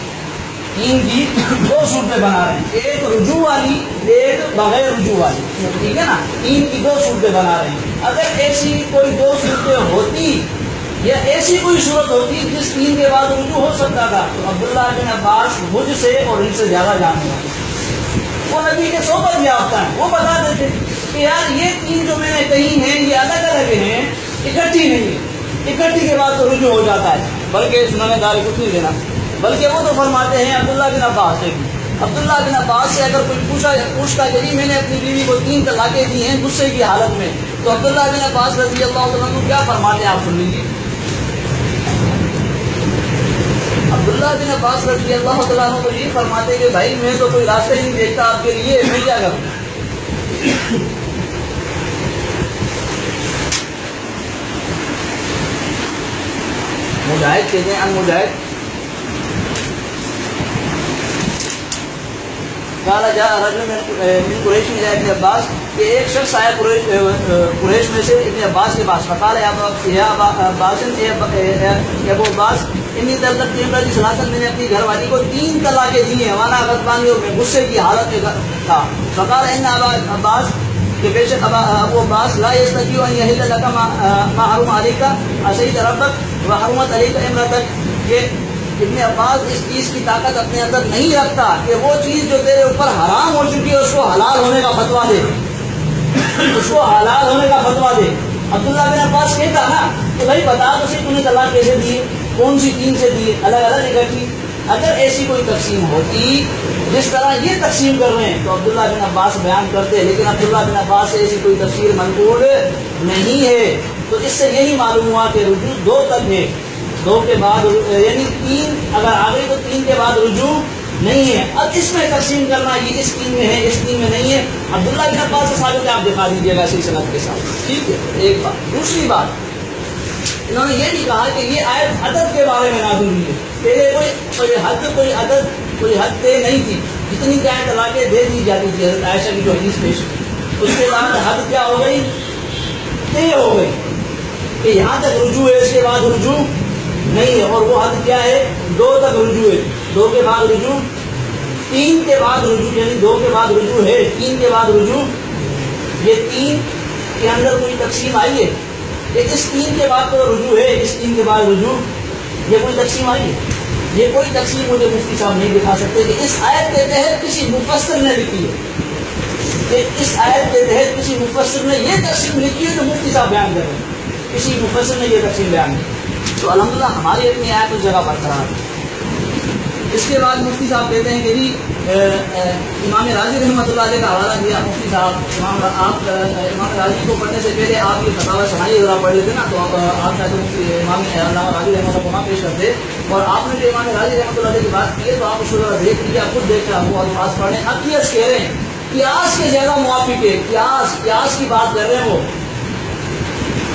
3 کی 2 صورتیں بنا رہے ہیں، ایک رجوع والی، ایک بغیر رجوع والی، ٹھیک ہے نا، 3 کی 2 صورتیں بنا رہے ہیں۔ اگر ایسی کوئی 2 صورتیں ہوتی، یا ایسی کوئی صورت ہوتی جس 3 کے بعد رجوع ہو سکتا تھا، تو عبداللہ بن عباس مجھ سے اور ان سے زیادہ جانتے ہیں، وہ نبی کے صحبت یافتہ ہیں، وہ بتا دیتے کہ یار یہ 3 جو میں نے کہی ہیں یہ الگ الگ ہیں، اکٹھی نہیں ہے، اکٹھی کے بعد تو رجوع ہو جاتا ہے، بلکہ اس نے دار کچھ نہیں دینا، بلکہ وہ تو فرماتے ہیں عبداللہ بن عباس سے، عبداللہ بن عباس سے اگر کوئی پوچھتا کہ جی میں نے اپنی بیوی کو 3 طلاقیں دی ہیں غصے کی حالت میں، تو عبداللہ بن عباس رضی اللہ عنہ کو کیا فرماتے ہیں آپ سن لیجیے۔ عبداللہ بن عباس رضی اللہ تعالیٰ عنہ کو یہ فرماتے کہ بھائی میں تو کوئی راستہ ہی نہیں دیکھتا آپ کے لیے، میں کیا کروں؟ مجاہد کہتے ہیں المجاہد قال جاء رجل من قریش الى ابن عباس کہ ایک شخص آیا قریش میں سے ابن عباس کے پاس فقال یا ابا عباس ابو عباس انی طلقت امرأتی ثلاثا میں نے اپنی گھر والی کو 3 طلاقیں دی ہیں وانا غضبان اور میں غصے کی حالت میں تھا فقال ان ابا عباس کہ بے شک ابو عباس لا یستطیع ان یحل لك ما حرم عليك عصیت ربک وحرمت علیک امرأتک کہ ابن عباس اس چیز کی طاقت اپنے اندر نہیں رکھتا کہ وہ چیز جو تیرے اوپر حرام ہو چکی ہے اس کو حلال ہونے کا فتویٰ دے، اس کو حلال ہونے کا فتویٰ دے۔ عبداللہ بن عباس کہتا نا کہ بھائی بتا تو صحیح تمہیں طلاق کیسے دی، کون سی 3 سے دی، الگ الگ اکٹھی؟ اگر ایسی کوئی تقسیم ہوتی جس طرح یہ تقسیم کر رہے ہیں تو عبداللہ بن عباس بیان کرتے، لیکن عبداللہ بن عباس سے ایسی کوئی تفسیر منقول نہیں ہے۔ تو اس سے یہی معلوم ہوا کہ رجوع 2 تک ہے، 2 کے بعد یعنی 3 اگر آ گئی تو 3 کے بعد رجوع نہیں ہے۔ اب اس میں تقسیم کرنا یہ اس 3 میں ہے اس 3 میں نہیں ہے، عبداللہ بن عباس سے ثابت آپ دکھا دیجیے گا اسی سند کے ساتھ، ٹھیک ہے؟ ایک بات۔ دوسری بات انہوں نے یہ نہیں کہا کہ یہ آیت عدد کے بارے میں نازل ہوئی ہے، پہلے کوئی حد طے نہیں تھی، جتنی چاہے طلاقیں دے دی جاتی تھی، حضرت عائشہ کی جو حدیث پیش کی، اس کے بعد حد کیا ہو گئی؟ طے ہو گئی کہ یہاں تک رجوع ہے، اس کے بعد رجوع نہیں ہے، اور وہ حد کیا ہے؟ 2 تک رجوع ہے، 2 کے بعد رجوع، 3 کے بعد رجوع، یعنی 2 کے بعد رجوع ہے، 3 کے بعد رجوع۔ یہ 3 کے اندر کوئی تقسیم آئی ہے کہ اس 3 کے بعد تو رجوع ہے، اس 3 کے بعد رجوع، یہ کوئی تقسیم آئی ہے؟ یہ کوئی تقسیم مجھے مفتی صاحب نہیں دکھا سکتے کہ اس آیت کے تحت کسی مفسر نے لکھی ہے، کہ اس آیت کے تحت کسی مفسر نے یہ تقسیم لکھی ہے تو مفتی صاحب بیان کر رہے ہیں، کسی مفسر نے یہ تقسیم بیان کی۔ تو الحمدللہ ہماری اپنی آیت اس جگہ برقرار ہے۔ اس کے بعد مفتی صاحب کہتے ہیں کہ جی امام راضی رحمۃ اللہ علیہ کا حوالہ دیا مفتی صاحب، امام راضی کو پڑھنے سے پہلے آپ یہ فتاوی سنائیے ذرا پڑھ لیتے نا، تو آپ شاید امام علامہ راضی رحمۃ اللہ کو پیش کرتے، اور آپ نے جو امام راضی رحمۃ اللہ علیہ کی بات کی ہے تو آپ اس کو ذرا دیکھ لیجیے، آپ خود دیکھ کر آپ کو الفاظ پڑھیں۔ اب قیاس کہہ رہے ہیں، قیاس کے زیادہ موافق ہے، قیاس کی بات کر رہے ہیں وہ،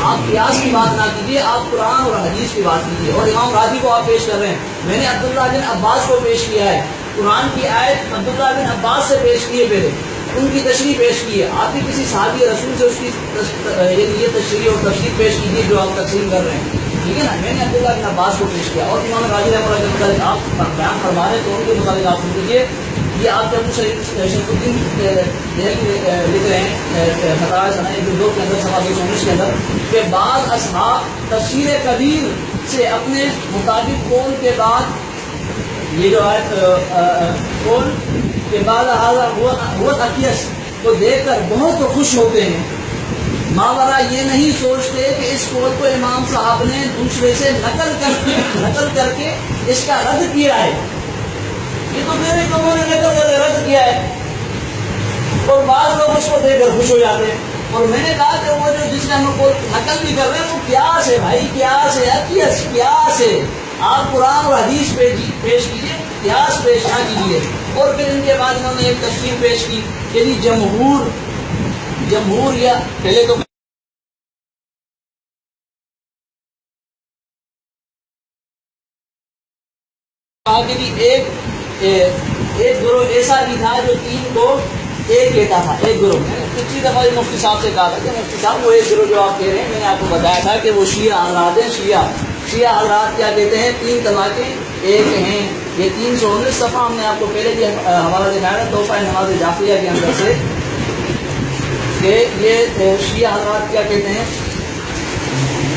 آپ قیاس کی بات نہ کیجیے، آپ قرآن اور حدیث کی بات کیجیے، اور امام راضی کو آپ پیش کر رہے ہیں۔ میں نے عبداللہ بن عباس کو پیش کیا ہے، قرآن کی آیت عبداللہ بن عباس سے پیش کی ہے، پہلے ان کی تشریح پیش کی ہے۔ آپ بھی کسی صحابی رسول سے اس کی یہ تشریح اور تفسیر پیش کیجیے جو آپ تقسیم کر رہے ہیں، ٹھیک ہے نا؟ میں نے عبداللہ بن عباس کو پیش کیا، اور امام راضی رحمۃ اللہ کے متعلق آپ بیان فرما رہے ہیں تو ان کے متعلق آپ سن لیجیے۔ یہ آپ کے ابو شریف الدین لکھ رہے ہیں فتاوی سنائے 2 کے اندر صفحہ 219 کے اندر کہ بعض اصحاب تفسیر کبیر سے اپنے مطابق قول کے بعد یہ جو قول کے بعد وہ اکیس کو دیکھ کر بہت خوش ہوتے ہیں، ماورا یہ نہیں سوچتے کہ اس قول کو امام صاحب نے دوسرے سے نقل کر کے اس کا رد کیا ہے، یہ تو میرے قوموں نے نقل کر رد کیا ہے، اور بعض لوگ اس کو دیکھ کر خوش ہو جاتے ہیں۔ اور میں نے کہا کہ وہ جو جس نے ہم کو نقل بھی کر رہے ہیں وہ قیاس ہے بھائی، قیاس ہے، قیاس ہے۔ آپ قرآن اور حدیث پیش کیجیے، قیاس پیش نہ کیجیے۔ اور پھر ان کے بعد انہوں نے ایک تفسیر پیش کی کہ جی جمہور یا پہلے تو کہا کہ جی ایک گروہ ایسا بھی تھا جو 3 کو ایک کہتا تھا، ایک گروہ۔ میں نے پچھلی دفعہ مفتی صاحب سے کہا تھا کہ مفتی صاحب وہ ایک گروہ جو آپ کہہ رہے ہیں، میں نے آپ کو بتایا تھا کہ وہ شیعہ حضرات ہیں۔ شیعہ حضرات کیا کہتے ہیں؟ 3 طلاقیں ایک ہیں۔ یہ 319 صفحہ ہم نے آپ کو پہلے بھی حوالہ دکھایا تھا توفہ نماز جعفریہ کے اندر سے، کہ یہ شیعہ حضرات کیا کہتے ہیں؟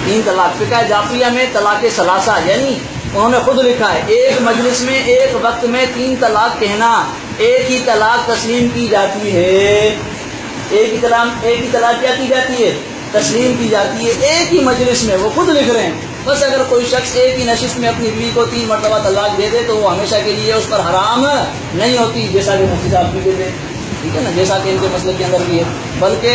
3 طلاق۔ فقہ جعفریہ میں طلاق ثلاثہ، یعنی انہوں نے خود لکھا ہے ایک مجلس میں ایک وقت میں 3 طلاق کہنا، ایک ہی طلاق تسلیم کی جاتی ہے۔ ایک ہی طلاق کیا کی جاتی ہے؟ تسلیم کی جاتی ہے ایک ہی مجلس میں، وہ خود لکھ رہے ہیں۔ بس اگر کوئی شخص ایک ہی نشست میں اپنی بیوی کو 3 مرتبہ طلاق دے دے تو وہ ہمیشہ کے لیے اس پر حرام نہیں ہوتی، جیسا کہ مفتی صاحب بھی کہتے ہیں، ٹھیک ہے نا، جیسا کہ ان کے مسئلے کے اندر بھی ہے، بلکہ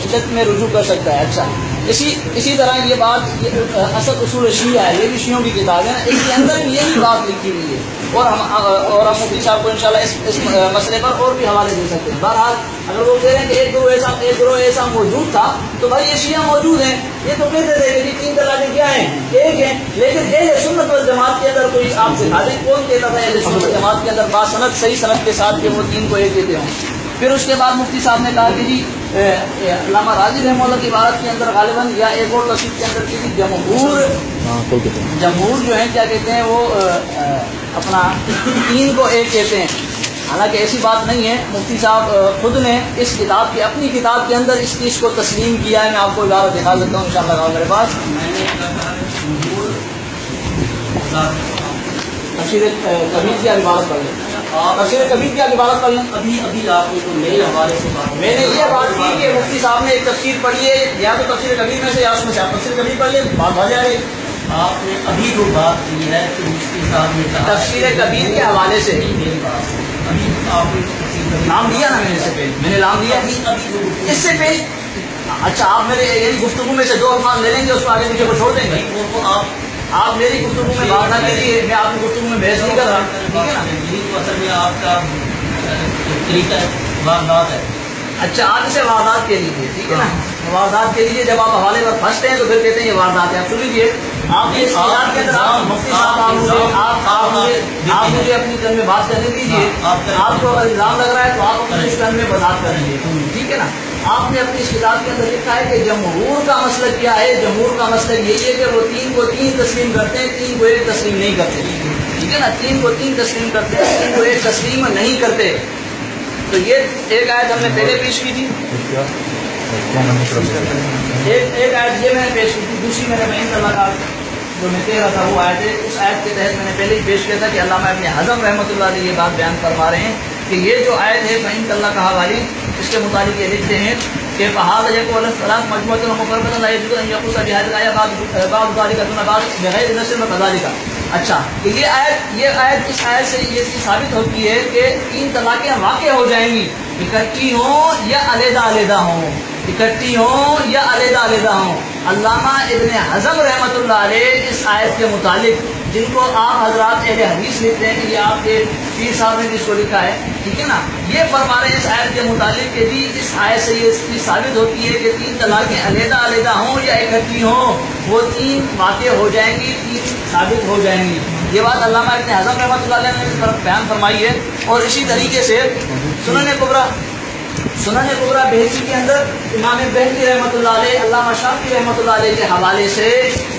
شدت میں رجوع کر سکتا ہے۔ اچھا اسی طرح یہ بات اسد اصول شیعہ ہے، یہ بھی شیعوں کی کتاب ہے نا، اس کے اندر بھی یہی بات لکھی ہوئی ہے، اور ہم مفتی صاحب کو انشاءاللہ اس مسئلے پر اور بھی حوالے دے سکتے ہیں۔ بہرحال اگر وہ کہہ رہے ہیں کہ ایک گروہ ایسا موجود تھا، تو بھائی یہ شیعہ موجود ہیں، یہ تو کہتے تھے کہ 3 طلاقیں کیا ہیں، ایک ہیں، لیکن اہل سنت والجماعت کے اندر کوئی آپ دکھا دیں کون کہتا تھا اہل سنت والجماعت کے اندر باسند صحیح سند کے ساتھ کہ وہ 3 کو ایک دیتے ہوں۔ پھر اس کے بعد مفتی صاحب نے کہا کہ جی علامہ راضی رحمہ اللہ کی عبارت کے اندر غالباً یا ایک اور تفسیر کے اندر کی جمہور جو ہیں کیا کہتے ہیں وہ اپنا 3 کو ایک کہتے ہیں، حالانکہ ایسی بات نہیں ہے۔ مفتی صاحب خود نے اس کتاب کی اپنی کتاب کے اندر اس چیز کو تسلیم کیا ہے، میں آپ کو عبارت دکھا سکتا ہوں انشاءاللہ میرے پاس۔ تفسیر کبیر کی عبارت پڑھ لیں، تفسیر کبیر کی عبارت پڑھ لیں۔
ابھی آپ نے تو میرے حوالے سے بات
میں نے یہ بات کی کہ مفتی صاحب نے ایک تفسیر پڑھی ہے، یا تو تفسیر کبیر میں سے یا اس میں سے آپ تفسیر کبیر پڑھ لیں، بات ہو جائے گی۔
آپ نے ابھی جو بات کی ہے کہ مفتی صاحب نے کہا
تفسیر کبیر کے حوالے سے
میری بات ابھی آپ نے تفسیر کبیر
نام لیا نا میں نے، اس سے پہلے میں نے نام لیا
ابھی جو
اس سے پہلے۔ اچھا آپ میرے یعنی گفتگو میں سے 2 الفاظ لے لیں گے، اس کو آگے پیچھے کو چھوڑ دیں گے؟
وہ
آپ میری گفتگو میں بات نہ کیجیے، میں آپ کی گفتگو میں بحث نہیں کر رہا، ٹھیک ہے نا؟
یہی تو اصل میں آپ کا طریقہ واردات ہے۔
اچھا آپ اسے واردات کہہ لیجیے، ٹھیک ہے نا؟ واردات کہہ لیجیے، جب آپ حوالے پر پھنستے ہیں تو پھر کہتے ہیں یہ واردات ہے۔ آپ سن لیجیے، آپ نے اس کے اندر مفتی صاحب آپ مجھے اپنی ٹرم میں بات کرنے دیجیے۔ آپ کو اگر الزام لگ رہا ہے تو آپ اپنی اس ٹرم میں وضاحت کر لیجیے، ٹھیک ہے نا؟ آپ نے اپنی اس کتاب کے اندر لکھا ہے کہ جمہور کا مسلک کیا ہے؟ جمہور کا مسلک یہی ہے کہ وہ 3 کو 3 تسلیم کرتے ہیں، 3 کو 1 تسلیم نہیں کرتے، ٹھیک ہے نا؟ 3 کو 3 تسلیم کرتے ہیں، 3 کو 1 تسلیم نہیں کرتے۔ تو یہ ایک آیت ہم نے پہلے پیش کی تھی، ایک آیت یہ میں نے پیش کی تھی، دوسری میں نے فہیم اللہ کا جو میں کہہ رہا تھا وہ آیت ہے، اس آیت کے تحت میں نے پہلے ہی پیش کیا تھا کہ علامہ ابن حزم رحمۃ اللہ علیہ یہ بات بیان فرما رہے ہیں کہ یہ جو آیت ہے فہیم اللہ کا حوالی، اس کے متعلق یہ لکھتے ہیں کہ فہذا یقول الصلاۃ مجموعۃ ومفردۃ لا يجوز ان يقص بهذه الايه بعض ذلك دون بعض بغیر نص وكذلك۔ اچھا کہ یہ آیت اس آیت سے یہ چیز ثابت ہوتی ہے کہ 3 طلاقیں واقع ہو جائیں گی، اکٹھی ہوں یا علیحدہ ہوں، اکٹھی ہوں یا علیحدہ ہوں۔ علامہ ابن حزم رحمۃ اللہ علیہ اس آیت کے متعلق، جن کو آپ حضرات اہل حدیث لکھتے ہیں کہ یہ آپ کے پیر صاحب نے جس کو لکھا ہے، ٹھیک ہے نا، یہ فرما رہے ہیں اس آیت کے متعلق کہ جی اس آیت سے یہ چیز ثابت ہوتی ہے کہ 3 طلاقیں علیحدہ ہوں یا اکٹھی ہوں، وہ 3 واقع ہو جائیں گی، 3 ثابت ہو جائیں گی۔ یہ بات علامہ ابن حزم رحمۃ اللہ علیہ نے بیان فرمائی ہے۔ اور اسی طریقے سے سنن کبریٰ بہقی کے اندر امام بہقی رحمۃ اللہ علیہ، علامہ شافعی رحمۃ اللہ علیہ کے حوالے سے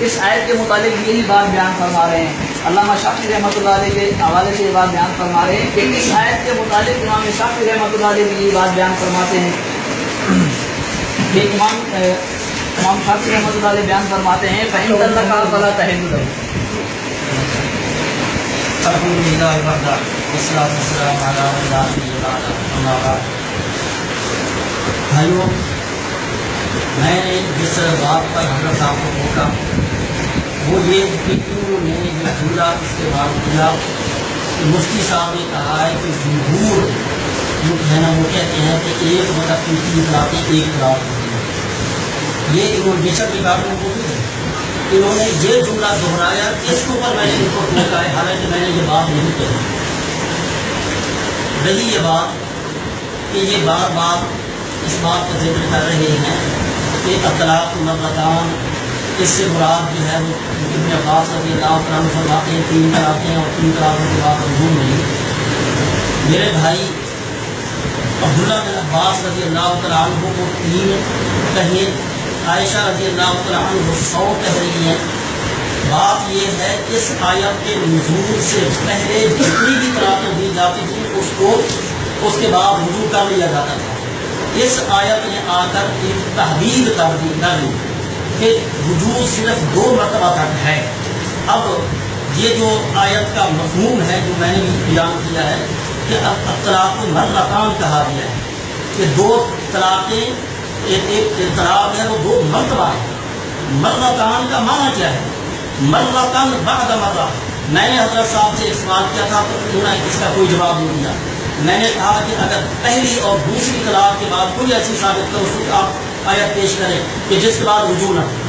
اس آیت کے متعلق یہی بات بیان فرما رہے ہیں۔ علامہ شافعی رحمۃ اللہ علیہ کے حوالے سے یہ بات بیان فرما رہے ہیں کہ اس آیت کے متعلق امام شافعی رحمۃ اللہ علیہ بھی یہ بات بیان فرماتے ہیں کہ امام شافعی رحمۃ اللہ علیہ بیان فرماتے ہیں فَإِن طَلَّقَهَا فَلَا تَحِلُّ لَهُ۔
الحمدللہ والصلاۃ والسلام علی رسول اللہ اما بعد۔ بھائیوں، میں نے جس بات پر حضرت صاحب کو روکا وہ یہ کہ کیوں میں نے جو جملہ اس کے بعد کیا کہ مفتی صاحب نے کہا ہے کہ جمہور جو ہے نا وہ کہتے ہیں کہ 1/3 طلاقیں 1 طلاق ہوتی ہے۔ یہ انہوں نے بیشک ریکارڈ میں موجود ہے، انہوں نے یہ جملہ دہرایا، اس کے اوپر میں نے ان کو روکا ہے، حالانکہ میں نے یہ بات نہیں کہی۔ رہی یہ بات کہ یہ بار بار اس بات کا ذکر کر رہے ہیں کہ الطلاق مرتان، اس سے مراد جو ہے وہ ابن عباس رضی اللہ عنہ فرماتے ہیں 3 طلاقیں اور 3 طلاقوں کے بعد مضمون نہیں۔ میرے بھائی عبداللہ بن عباس رضی اللہ عنہ کو 3 کہیں، عائشہ رضی اللہ عنہ 100 کہہ رہی ہیں۔ بات یہ ہے اس آیت کے نزول سے پہلے جتنی بھی طلاقیں دی جاتی تھی اس کے بعد رجوع کر لیا جاتا تھا۔ اس آیت نے آ کر ایک تحدید کر دی کہ رجوع صرف 2 مرتبہ تک ہے۔ اب یہ جو آیت کا مفہوم ہے جو میں نے بھی بیان کیا ہے کہ الطلاق مرتان کہا گیا ہے کہ 2 طلاقیں، ایک طلاق ہے وہ 2 مرتبہ ہے۔ مرتان کا معنی کیا ہے؟ مرتان بعد مرہ۔ میں نے حضرت صاحب سے ایک سوال کیا تھا تو انہوں نے اس کا کوئی جواب نہیں دیا۔ میں نے کہا کہ اگر پہلی اور دوسری طلاق کے بعد کوئی ایسی ثابت کرو آپ آیت پیش کریں کہ جس کے بعد رجوع نہ ہو.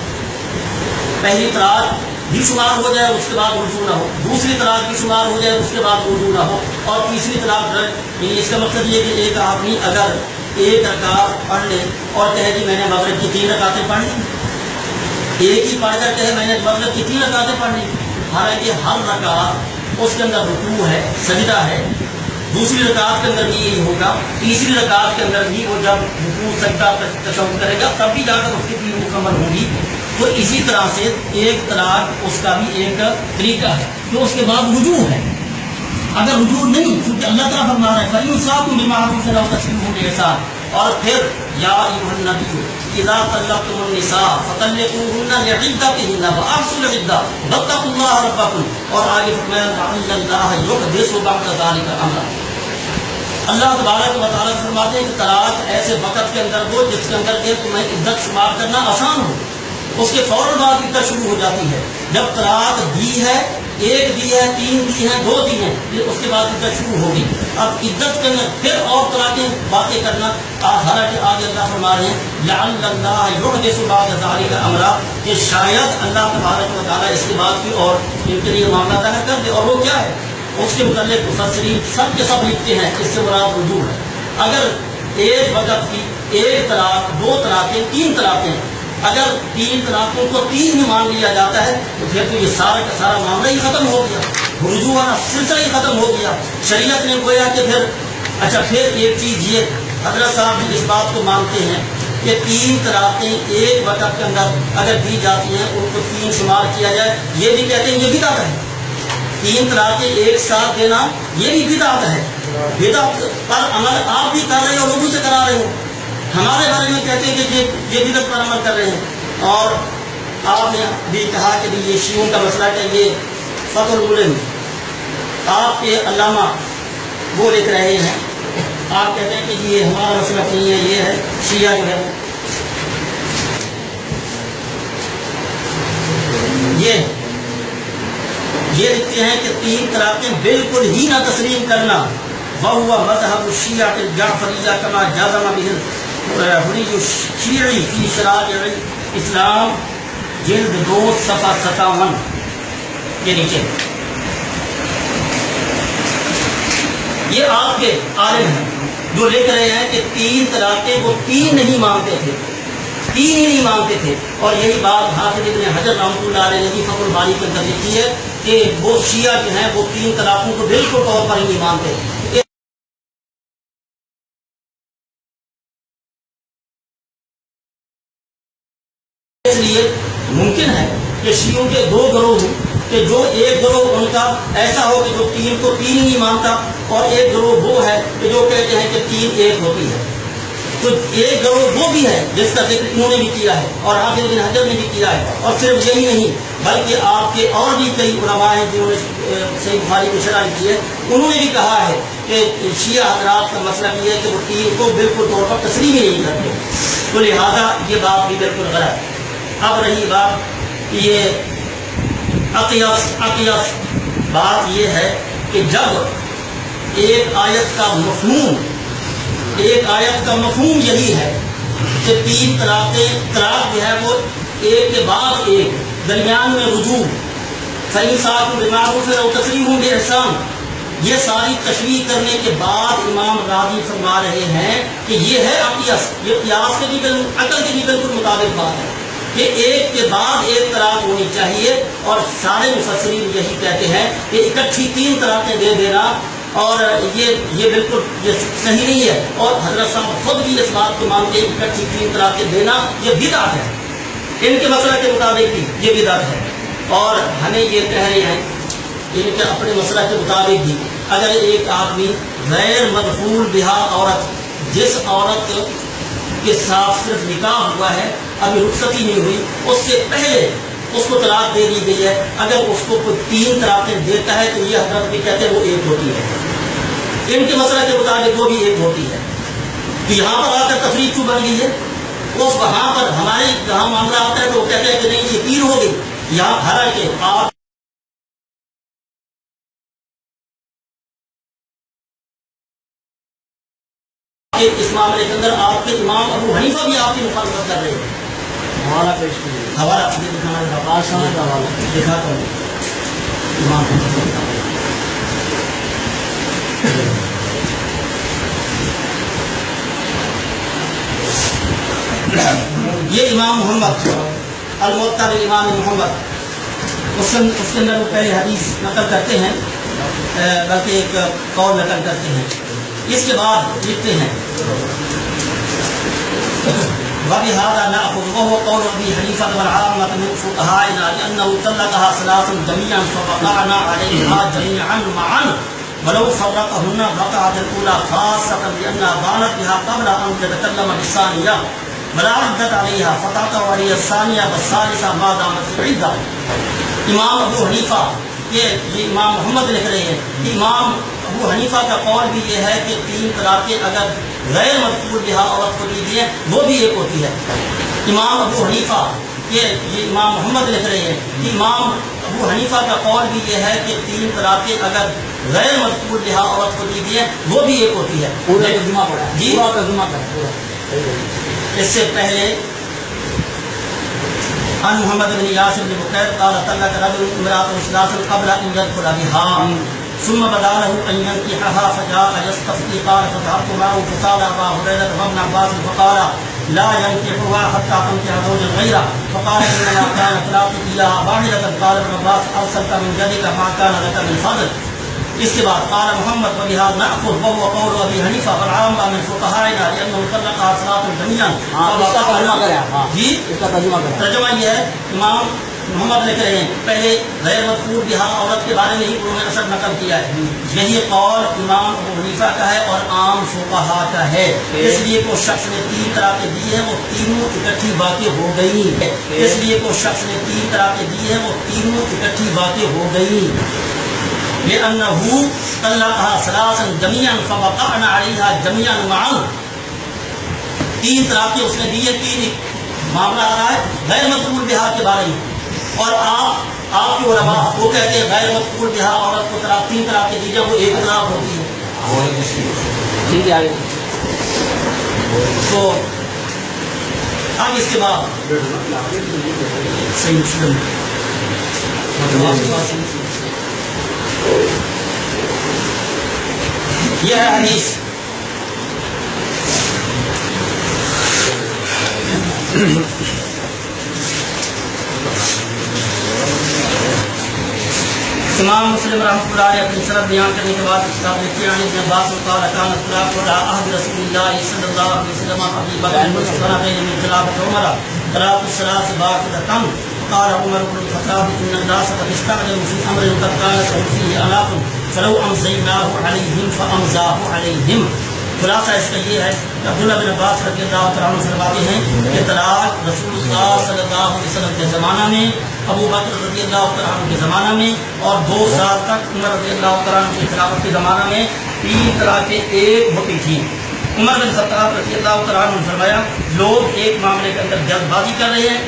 پہلی طلاق بھی شمار ہو جائے اس کے بعد رجوع نہ ہو, دوسری طلاق بھی شمار ہو جائے اس کے بعد رجوع نہ ہو, اور تیسری طلاق یعنی اس کا مقصد یہ کہ ایک آدمی اگر ایک رکعت پڑھ لے اور کہے کہ میں نے مغرب کی 3 رکعتیں پڑھ لی, ایک ہی پڑھ کر کہے میں نے مغرب کی 3 رکعتیں پڑھ لی, حالانکہ ہر رکعت اس کے اندر رکوع ہے, سجدہ ہے. دوسری رکعت کے اندر بھی یہی ہوگا, تیسری رکعت کے اندر بھی وہ جب رکوع سجدہ تشہد کرے گا تب بھی جا کر اس کی 3 مکمل ہوگی. تو اسی طرح سے ایک طلاق اس کا بھی ایک طریقہ ہے جو اس کے بعد رجوع ہے. اگر رجوع نہیں, کیونکہ اللہ تعالیٰ فرما رہا ہے فَإِمْسَاكٌ بِمَعْرُوفٍ أَوْ تَسْرِيحٌ بِإِحْسَانٍ, اور پھر یا ایھا النبی اذا طلقتم النساء فطلقوهن لعدتهن واحصوا العدة واتقوا الله ربكم, اور آگے فرمایا لعل الله يحدث بعد ذلك امرا. اللہ تبارک و تعالیٰ فرماتے ہیں کہ طلاق ایسے وقت کے اندر ہو جس کے اندر کہ تمہیں عدت شمار کرنا آسان ہو, اس کے فوراً بعد عدت شروع ہو جاتی ہے. جب طلاق دی ہے, ایک دی ہے, 3 دی ہیں, 2 دی ہیں, پھر اس کے بعد عدت شروع ہوگی. اب عدت کے اندر پھر اور طرح کی باتیں کرنا, حالانکہ آگے اللہ فرما رہے ہیں لعل اللہ یحدث بعد ذلک امرا, کہ شاید اللہ تبارک و تعالیٰ اس کے بعد بھی اور ان کے لیے معاملہ طے کر دے. اور وہ کیا ہے اس کے متعلق مفسرین سب کے سب لکھتے ہیں اس سے مراد رجوع ہے. اگر ایک وقت کی ایک طلاق, 2 طلاقیں, 3 طلاقیں, اگر 3 طلاقوں کو 3 ہی مان لیا جاتا ہے تو پھر تو یہ سارا کا سارا معاملہ ہی ختم ہو گیا, رجوع والا سلسلہ ہی ختم ہو گیا. شریعت نے گویا کہ پھر اچھا پھر ایک چیز یہ حضرت صاحب بھی اس بات کو مانتے ہیں کہ 3 طلاقیں ایک وقت کے اندر اگر دی جاتی ہیں ان کو 3 شمار کیا جائے, یہ بھی کہتے ہیں یہ بدعت ہے. 3 طلاقیں ایک ساتھ دینا یہ بھی بدعت ہے. بدعت پر عمل آپ بھی کر رہے ہیں اور لوگوں سے کرا رہے ہیں. ہمارے بارے میں کہتے ہیں کہ یہ بدعت پر عمل کر رہے ہیں. اور آپ نے بھی کہا کہ یہ شیعوں کا مسئلہ ہے, یہ فتح الملم آپ کے علامہ وہ لکھ رہے ہیں, آپ کہتے ہیں کہ یہ ہمارا مسئلہ نہیں ہے, یہ ہے شیعہ جو ہے یہ لکھتے ہیں کہ 3 طلاقیں بالکل ہی نہ تسلیم کرنا وَهُوَ مذهب الشیعہ الجعفریہ کما جازم به الحری الشیعی فی شرائع الاسلام جلد 2 صفحہ 57 کے نیچے. یہ آپ کے عالم ہیں جو لکھ رہے ہیں کہ 3 طلاقیں وہ 3 نہیں مانتے تھے, 3 ہی نہیں مانتے تھے. اور یہی بات حافظ ابن حجر رحمۃ اللہ علیہ نے فتح الباری کے اندر لکھی ہے کہ وہ شیعہ جو ہیں وہ 3 طلاقوں کو بالکل طور پر ہی نہیں مانتے. اس لیے ممکن ہے کہ شیعوں کے 2 گروہ ہوں, کہ جو ایک گروہ ان کا ایسا ہو کہ جو 3 کو 3 ہی نہیں مانتا, اور ایک گروہ وہ ہے کہ جو کہتے ہیں کہ 3 ایک ہوتی ہے. تو ایک گروہ وہ بھی ہے جس کا ذکر انہوں نے بھی کیا ہے اور حافظ ابن حجر نے بھی کیا ہے. اور صرف یہی نہیں بلکہ آپ کے اور بھی کئی علماء ہیں جنہوں نے صحیح بخاری کی شرح کی ہے, انہوں نے بھی کہا ہے کہ شیعہ حضرات کا مسئلہ یہ ہے کہ وہ 3 کو بالکل طور پر تسلیم ہی نہیں کرتے. تو لہٰذا یہ بات بھی بالکل غلط ہے. اب رہی بات یہ عقیس بات یہ ہے کہ جب ایک آیت کا مفہوم یہی ہے کہ 3 طلاق جو ہے وہ ایک کے بعد ایک, درمیان میں رجوع, فَإِمْسَاكٌ بِمَعْرُوفٍ أَوْ تَسْرِيحٌ بِإِحْسَانٍ, یہ ساری تشریح کرنے کے بعد امام راضی فرما رہے ہیں کہ یہ ہے عقیس. یہ قیاس کے بھی عقل کے بھی بالکل مطابق بات ہے کہ ایک کے بعد ایک طلاق ہونی چاہیے. اور سارے مفسرین یہی کہتے ہیں کہ اکٹھی 3 طلاقیں دے دینا اور یہ بالکل یہ صحیح نہیں ہے. اور حضرت صاحب خود بھی اس بات کو مانتے ہیں کہ اکٹھی 3 طلاقیں دینا یہ بدعت ہے. ان کے مسئلہ کے مطابق بھی یہ بدعت ہے. اور ہمیں یہ کہہ رہے ہیں ان کے اپنے مسئلہ کے مطابق بھی اگر ایک آدمی غیر مدخول بہا عورت, جس عورت کے ساتھ صرف نکاح ہوا ہے, ابھی رخصتی نہیں ہوئی, اس سے پہلے اس کو طلاق دے دی گئی ہے, اگر اس کو کوئی 3 طلاقیں دیتا ہے تو یہ حضرت بھی کہتے ہیں وہ ایک ہوتی ہے. ان کے مسئلہ کے مطابق وہ بھی ایک ہوتی ہے. تو یہاں پر آ کر تفریق کیوں بن گئی ہے؟ اس وہاں پر ہمارے جہاں معاملہ آتا ہے تو وہ کہتے ہیں کہ نہیں یہ 3 ہو گئی. یہاں حالانکہ آپ کہ اس معاملے کے اندر آپ کے امام ابو حنیفہ بھی آپ کی مخالفت کر رہے ہیں.
حوالہ پیش کیجیے.
حوالہ یہ دکھانا ہے
آواز سمجھ کا حوالہ
دکھاتا ہوں. امام حنیفہ کا یہ امام محمد الموطا امام محمد اس کے اندر وہ پہلے حدیث نقل کرتے ہیں بلکہ ایک قول نقل کرتے ہیں. اس کے بعد لکھتے ہیں وَبِهَذَا نَأْخُذُ وَهُوَ قَوْلُ أَبِي حَنِيفَةَ وَالْعَامَّةِ مِنْ فُقَهَائِنَا لِأَنَّهُ طَلَّقَهَا ثَلَاثًا جَمِيعًا فَوَقَعْنَا عَلَيْهَا جَمِيعًا مَعًا وَلَوْ فَرَّقَهُنَّ وَقَعَتِ الْأُولَى خَاصَّةً لِأَنَّهَا بَانَتْ بِهَا قَبْلَ أَنْ تَتَكَلَّمَ بِالثَّانِيَةِ وَلَا عِدَّةَ عَلَيْهَا فَتَعْتَوْ عَلَيْهَا الثَّانِيَةَ وَالثَّالِثَةَ مَا دَامَتْ فِي الْعِدَّةِ. امام ابو حنیفہ یہ امام محمد لکھ رہے ہیں کہ امام ابو حنیفہ کا قول بھی یہ ہے کہ 3 طلاقیں اگر غیر مذکور بہا عورت کو دی دی ہیں وہ بھی ایک ہوتی ہے. امام ابو حنیفہ یہ امام محمد لکھ رہے ہیں کہ امام ابو حنیفہ کا قول بھی یہ ہے کہ 3 طلاقیں اگر غیر مذکور بہا عورت کو دی دی ہیں وہ بھی ایک ہوتی ہے.
پورا ترجمہ پڑھا
جی
پورا ترجمہ کریں پورا.
اس سے پہلے عن محمد بن یاسر بن بکیر قال طلق رجل امرأة ثلاثا قبل ان يدخل بها ثم بدا له ان ينكحها فجاء يستفتي قال فذهبت معه فسال ابا هريرة وابن عباس فقال لا ينكحها حتى تنكح زوجا غيره فقال انما كان طلاقي اياها واحدة قال ابن عباس ارسلت من جدك ما كان لك من فضل. اس کے بعد قال محمد وبهذا نأخذ وهو قول ابي حنيفة والعامة من فقهائنا لانه طلقها ثلاثا جميعا. جی
اس کا ترجمہ کریں.
ترجمہ یہ ہے امام محمد لکھ رہے ہیں پہلے غیر مذکور بہا عورت کے بارے میں ہی انہوں نے اثر نقل کیا ہے. یہی قول امام ابو حنیفہ کا ہے اور عام فقہا کا ہے. اس لیے کوئی شخص نے 3 طلاقیں دی ہیں وہ تینوں اکٹھی واقع ہو گئی. اس لیے کوئی شخص نے 3 طلاقیں دی ہیں وہ تینوں اکٹھی واقع ہو گئی. لأنه طلقها ثلاثا جميعا فوقعنا عليها جميعا معا. 3 طلاقیں اس نے دی ہیں. 3 معاملہ آ رہا ہے غیر مذکور بہا کے بارے میں اور آپ کے علماء وہ کہتے ہیں غیر مذکور بہا عورت کو 3 طلاقیں دی جائیں وہ ایک طلاق ہوتی ہے.
ٹھیک ہے آگے.
تو اب اس کے بعد صحیح مسلم یہ ہے حدیث. امام مسلم رحمۃ اللہ علیہ اپنی سند بیان کرنے کے بعد کتاب لکھی ہے ابن عباس قال كان الطلاق على عهد رسول الله صلی اللہ علیہ وسلم ابي بکر سنتين من خلافة عمر طلاق الثلاث باقية. قال عمر بن الخطاب ان الناس قد استعجلوا في امر قد كانت فيه آلاف فلو امضيناه عليهم فامضاه عليهم. خلاصہ اس کا یہ ہے کہ عبداللہ بن عباس رضی اللہ تعالیٰ عنہ فرماتے ہیں کہ طلاق رسول اللہ صلی اللہ علیہ وسلم کے زمانہ میں، ابو بکر رضی اللہ تعالیٰ عنہ کے زمانہ میں اور 2 سال تک عمر رضی اللہ تعالیٰ عنہ کی خلافت کے زمانہ میں 3 طلاقیں ایک ہوتی تھیں. عمر بن خطاب رضی اللہ تعالیٰ عنہ نے فرمایا لوگ ایک معاملے کے اندر جلد بازی کر رہے ہیں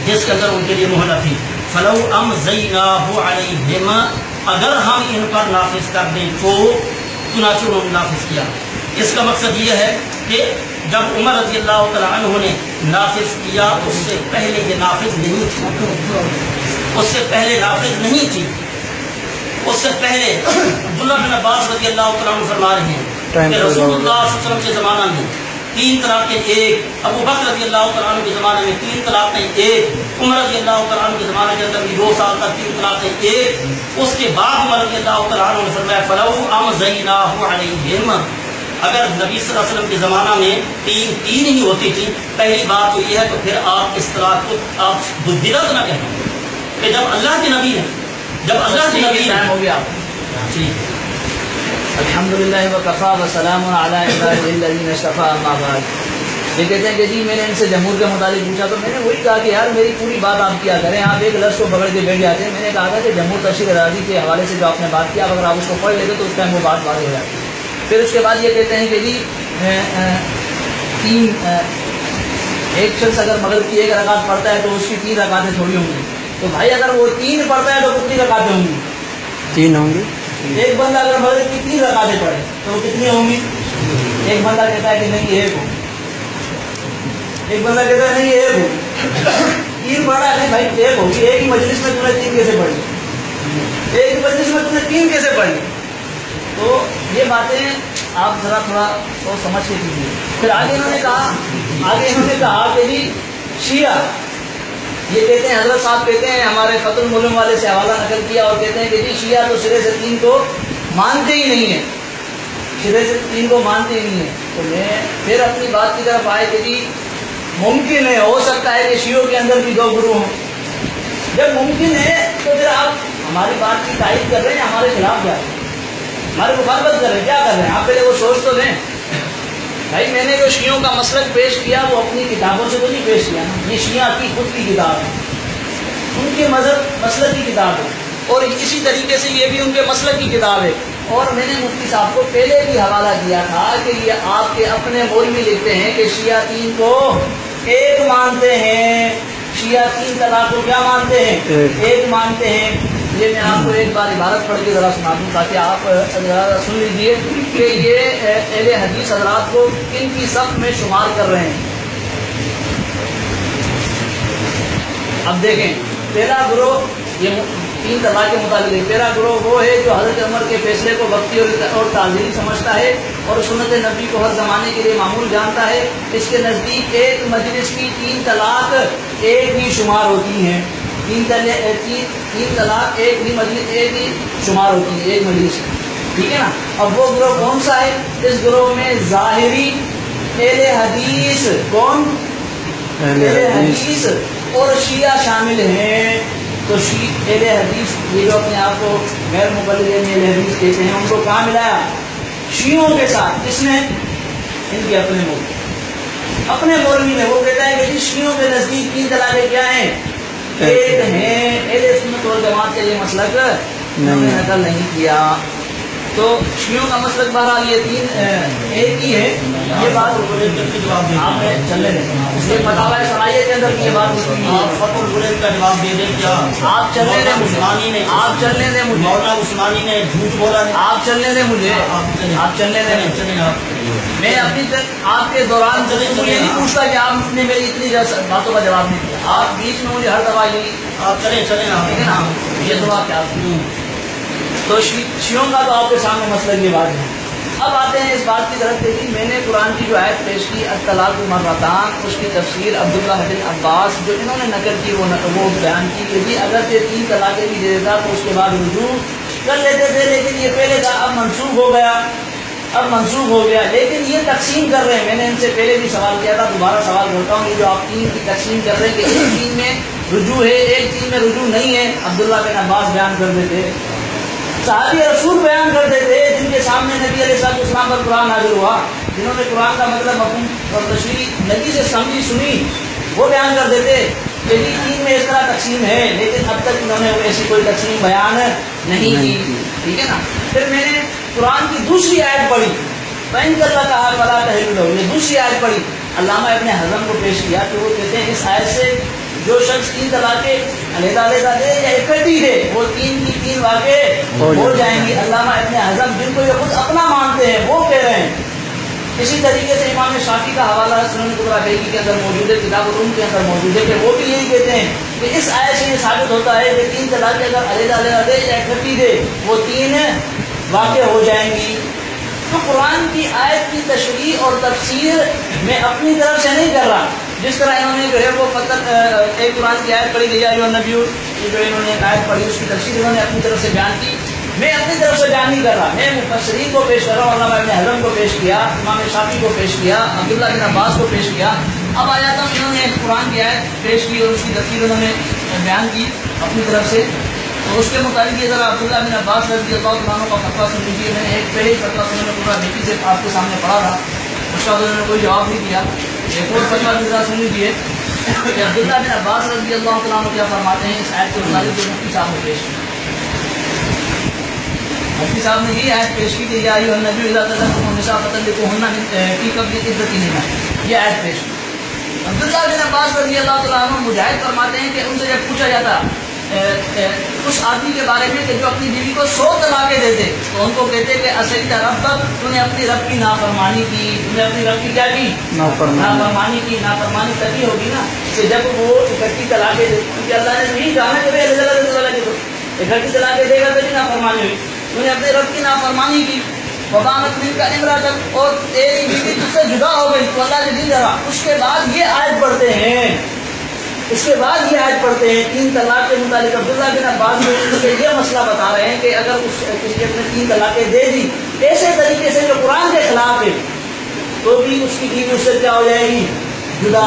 جس کے اندر ان کے لیے مہلت تھی. فلو امضیناہ علیہم، اگر ہم ان پر نافذ کر دیں تو چنانچہ انہوں نے نافذ کیا. اس کا مقصد یہ ہے کہ جب عمر رضی اللہ تعالیٰ عنہ نے نافذ کیا اس سے پہلے یہ نافذ نہیں تھی. اس سے پہلے نافذ نہیں تھی. اس سے پہلے عبداللہ بن عباس رضی اللہ تعالیٰ عنہ فرما رہے ہیں کہ رسول اللہ صلی اللہ علیہ وسلم کے زمانہ میں 3 طلاقیں ایک، ابو بکر رضی اللہ تعالیٰ عنہ کے زمانے میں 3 طلاقیں ایک، عمر رضی اللہ تعالیٰ عنہ کے زمانے کے اندر بھی 2 سال تک 3 طلاقیں ایک. اس کے بعد عمر رضی اللہ تعالیٰ عنہ نے فرمایا فلو امضیناہ علیہم، اگر نبی صلی اللہ علیہ وسلم کے زمانہ میں 3 ہی ہوتی تھی. پہلی بات تو یہ ہے تو پھر آپ اس طلاق کو آپ بدعت نہ کہیں کہ جب اللہ کے نبی ہیں، جب اللہ کے نبی
ٹائم ہو گیا.
جی
الحمدللہ وکفا وسلام علی عبادہ الذین اصطفیٰ اما بعد. یہ کہتے ہیں کہ جی میں نے ان سے جمہور کے متعلق پوچھا تو میں نے وہی کہا کہ یار میری پوری بات آپ کیا کریں، آپ ایک لفظ کو پکڑ کے بیٹھ جاتے ہیں. میں نے کہا تھا کہ جمہور تفسیر راضی کے حوالے سے جو آپ نے بات کیا اگر آپ اس کو پڑھ لیتے تو اس ٹائم وہ بات واضح ہو جاتی. پھر اس کے بعد یہ کہتے ہیں کہ جی ایک شخص اگر مغرب کی 1 رکعت پڑھتا ہے تو اس کی 3 رکعتیں تھوڑی ہوں گی. تو بھائی اگر وہ 3 پڑھتا ہے تو کتنی رکعتیں ہوں گی؟
3 ہوں گی.
ایک بندہ اگر مغرب کی 3 رکعتیں پڑھے تو وہ کتنی ہوں گی؟ ایک بندہ کہتا ہے کہ نہیں ایک ہو، ایک بندہ کہتا ہے نہیں ایک ہو، تین پڑھا نہیں بھائی ایک ہوگی، ایک ہی مجلس میں تم نے تین کیسے پڑھی، ایک ہی مجلس میں تم نے تین کیسے پڑھی؟ تو یہ باتیں آپ ذرا تھوڑا سوچ سمجھ کے کیجیے. پھر آگے انہوں نے کہا کہ جی شیعہ یہ کہتے ہیں، حضرت صاحب کہتے ہیں، ہمارے فتح الملم والے سے حوالہ نقل کیا اور کہتے ہیں کہ جی شیعہ تو سرے سے تین کو مانتے ہی نہیں ہیں، سرے سے تین کو مانتے ہی نہیں ہیں. تو میں پھر اپنی بات کی طرف آئے کہ جی ممکن ہے، ہو سکتا ہے کہ شیعوں کے اندر بھی دو گرو ہوں. جب ممکن ہے تو پھر آپ ہماری بات کی تائید کر رہے ہیں، ہمارے خلاف جا رہے ہیں، ہمارے مخالفت کر رہے ہیں، کیا کر رہے ہیں آپ؟ پہلے وہ سوچ تو لیں بھائی. میں نے جو شیعوں کا مسلک پیش کیا وہ اپنی کتابوں سے تو نہیں پیش کیا نا، یہ شیعہ کی خود کی کتاب ہے، ان کے مذہب مسلک کی کتاب ہے، اور اسی طریقے سے یہ بھی ان کے مسلک کی کتاب ہے. اور میں نے مفتی صاحب کو پہلے بھی حوالہ دیا تھا کہ یہ آپ کے اپنے مولوی لکھتے ہیں کہ شیعہ تین کو ایک مانتے ہیں، شیعہ تین طلاق کو کیا مانتے ہیں؟ ایک مانتے ہیں. یہ میں آپ کو ایک بار عبارت پڑھ کے ذرا سنا دوں تاکہ آپ ذرا سن لیجیے کہ یہ اہل حدیث حضرات کو کن کی صف میں شمار کر رہے ہیں. اب دیکھیں پہلا گروہ یہ تین طلاق کے متعلق ہے. پہلا گروہ وہ ہے جو حضرت عمر کے فیصلے کو وقتی اور تعزیری سمجھتا ہے اور سنت نبی کو ہر زمانے کے لیے معمول جانتا ہے. اس کے نزدیک ایک مجلس کی تین طلاق ایک ہی شمار ہوتی ہیں، تین طلاق ایک ہی مجلس ایک ہی شمار ہوتی ہے، ایک مجلس. ٹھیک ہے نا. اب وہ گروہ کون سا ہے؟ اس گروہ میں ظاہری اہل حدیث، کون؟ اہل حدیث اور شیعہ شامل ہیں. تو اہل حدیث یہ جو اپنے آپ کو غیر مقلد اہل حدیث کہتے ہیں، ان کو کہاں ملایا؟ شیعوں کے ساتھ. کس نے؟ ان کے اپنے مولوی نے. وہ کہتا ہے کہ شیعوں کے نزدیک تین طلاقیں کیا ہیں؟ ایک ہیں. اہل سنت والجماعت کا یہ مسلک انہوں نے نقل نہیں کیا. تو شیعوں کا مسلک بہرحال یہ تین ایک ہی ہے. یہ بات آپ نے چلنے دیں، یہ فتاوی سرائیہ کے اندر یہ بات
آپ فتح البلد کا جواب دے دیں. کیا
آپ چلنے دیں مجھے، آپ چلنے دیں مجھے،
مولانا عثمانی نے جھوٹ بولا ہے؟
آپ چلنے دیں مجھے، آپ چلنے دیں. میں اپنی آپ کے دوران یہ نہیں پوچھتا کہ آپ نے میری اتنی باتوں کا جواب نہیں دیا. آپ بیچ میں مجھے ہر دفعہ یہی
آپ چلیں
ٹھیک ہے نا، یہ دعا کیا. تو شیعوں کا تو آپ کے سامنے مسئلہ یہ بات ہے. اب آتے ہیں اس بات کی طرف کہ میں نے قرآن کی جو آیت پیش کی الطلاق مرتان، اس کی تفسیر عبداللہ بن عباس جو انہوں نے نقل کی وہ بیان کی کہ جی اگر یہ تین طلاقیں بھی دے دیتا تو اس کے بعد رجوع کر لیتے تھے، لیکن یہ پہلے کا اب منسوخ ہو گیا. لیکن یہ تقسیم کر رہے ہیں، میں نے ان سے پہلے بھی سوال کیا تھا، دوبارہ سوال کرتا ہوں. یہ جو آپ تین کی تقسیم کر رہے ہیں کہ ایک تین میں رجوع ہے ایک تین میں رجوع نہیں ہے، عبداللہ بن عباس بیان کر دیتے، صحابی رسول بیان کرتے تھے جن کے سامنے نبی علیہ السلام پر قرآن نازل ہوا، جنہوں نے قرآن کا مطلب مفہوم اور تشریح نبی سے سمجھی سنی، وہ بیان کر دیتے کہ جی تین میں اس طرح تقسیم ہے، لیکن اب تک انہوں نے ایسی کوئی تقسیم بیان نہیں کی. ٹھیک ہے نا. پھر میں نے قرآن کی دوسری آیت پڑھی، فَإِن طَلَّقَهَا فَلَا تَحِلُّ لَهُ، یہ دوسری آیت پڑھی. علامہ ابن حزم کو پیش کیا کہ وہ کہتے ہیں اس آیت سے جو شخص تین طلاقیں علیحدہ دے یا اکٹھی دے وہ تین کی تین واقع ہو جائیں گی. علامہ ابن حزم جن کو یہ خود اپنا مانتے ہیں وہ کہہ رہے ہیں. اسی طریقے سے امام شافعی کا حوالہ سنن کبریٰ بہقی کے اندر موجود ہے، کتاب العلوم کے اندر موجود ہے کہ وہ بھی یہی کہتے ہیں کہ اس آیت سے یہ ثابت ہوتا ہے کہ تین طلاقیں اگر علیحدہ دے یا اکٹھی دے وہ تین واقع ہو جائیں گی. تو قرآن کی آیت کی تشریح اور تفسیر میں اپنی طرف سے نہیں کر رہا، جس طرح انہوں نے جو ہے وہ ایک قرآن کی آیت پڑھی گئی جو نبی جو انہوں نے ایک آیت پڑھی اس کی تفسیر انہوں نے اپنی طرف سے بیان کی. میں اپنی طرف سے بیان نہیں کر رہا، میں مفسرین کو پیش کر رہا ہوں. علامہ ابن حزم کو پیش کیا، امام شافعی کو پیش کیا، عبداللہ بن عباس کو پیش کیا. اب آ جاتا ہوں، انہوں نے قرآن کی آیت پیش کی اور اس کی تفسیر انہوں نے بیان کی اپنی طرف سے. تو اس کے مطابق یہ ذرا عبداللہ بن عباس رضی اللہ عنہ کا فتویٰ سن لیجیے. میں نے ایک پہلے ہی فتویٰ سننے پورا بیٹی سے آپ کے سامنے پڑھا تھا، اس کا انہوں نے کوئی جواب نہیں دیا. ایک اور فتویٰ بھی ذرا سن لیجیے کہ عبداللہ بن عباس رضی اللہ عنہ کیا فرماتے ہیں اس آیت کے مطابق جو مفتی صاحب نے پیش کی. مفتی صاحب نے یہ آیت پیش کی کہ یا ایھا النبی اذا طلقتم النساء فطلقوهن فی قبل عدتهن، یہ آیت پیش کی. عبداللہ بن عباس رضی اللہ عنہ مجاہد فرماتے ہیں کہ ان سے جب پوچھا جاتا اس آدمی کے بارے میں کہ جو اپنی بیوی کو 100 طلاقیں دیتے، تو ان کو کہتے کہ اصل ربک، تو نے اپنی رب کی نافرمانی کی، تو نے اپنی رب کی کیا کی؟ نافرمانی کی۔ نافرمانی تبھی ہوگی نا کہ جب وہ اکٹھی طلاقیں دے، کیونکہ اللہ نے نہیں کہا کہ بھائی اکٹھی طلاقیں دے گا تبھی نافرمانی ہوئی۔ تو نے اپنے رب کی نافرمانی کی، وبانت من کا امراتک، اور تیری بیوی تجھ سے جدا ہو گئی، تو اللہ نے نہیں ڈرا۔ اس کے بعد یہ آیت پڑھتے ہیں، تین طلاق کے متعلق عبداللہ بن عباس یہ مسئلہ بتا رہے ہیں کہ اگر اس کسی نے 3 طلاقیں دے دی ایسے طریقے سے جو قرآن کے خلاف ہے، تو بھی اس کی بیوی اس سے کیا ہو جائے گی؟ جدا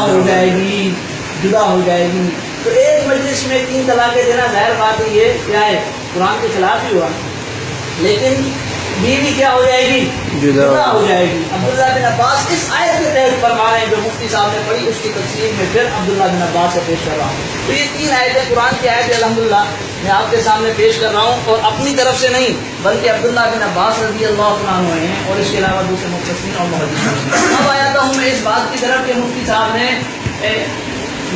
ہو جائے گی۔ تو ایک مجلس میں 3 طلاقیں دینا ظاہر بات ہے یہ کیا ہے؟ قرآن کے خلاف ہی ہوا، لیکن بیوی کیا ہو جائے گی؟ جدا ہو جائے گی۔ عبداللہ بن عباس اس آیت کے تحت فرما رہے ہیں جو مفتی صاحب نے پڑھی، اس کی تفسیر میں پھر عبداللہ بن عباس سے پیش کر رہا ہوں۔ تو یہ 3 آیتیں قرآن کی آیت الحمدللہ میں آپ کے سامنے پیش کر رہا ہوں، اور اپنی طرف سے نہیں بلکہ عبداللہ بن عباس رضی اللہ عنہ ہیں، اور اس کے علاوہ دوسرے مفسرین اور محدثین۔ اب آیا تھا ہوں میں اس بات کی طرف کہ مفتی صاحب نے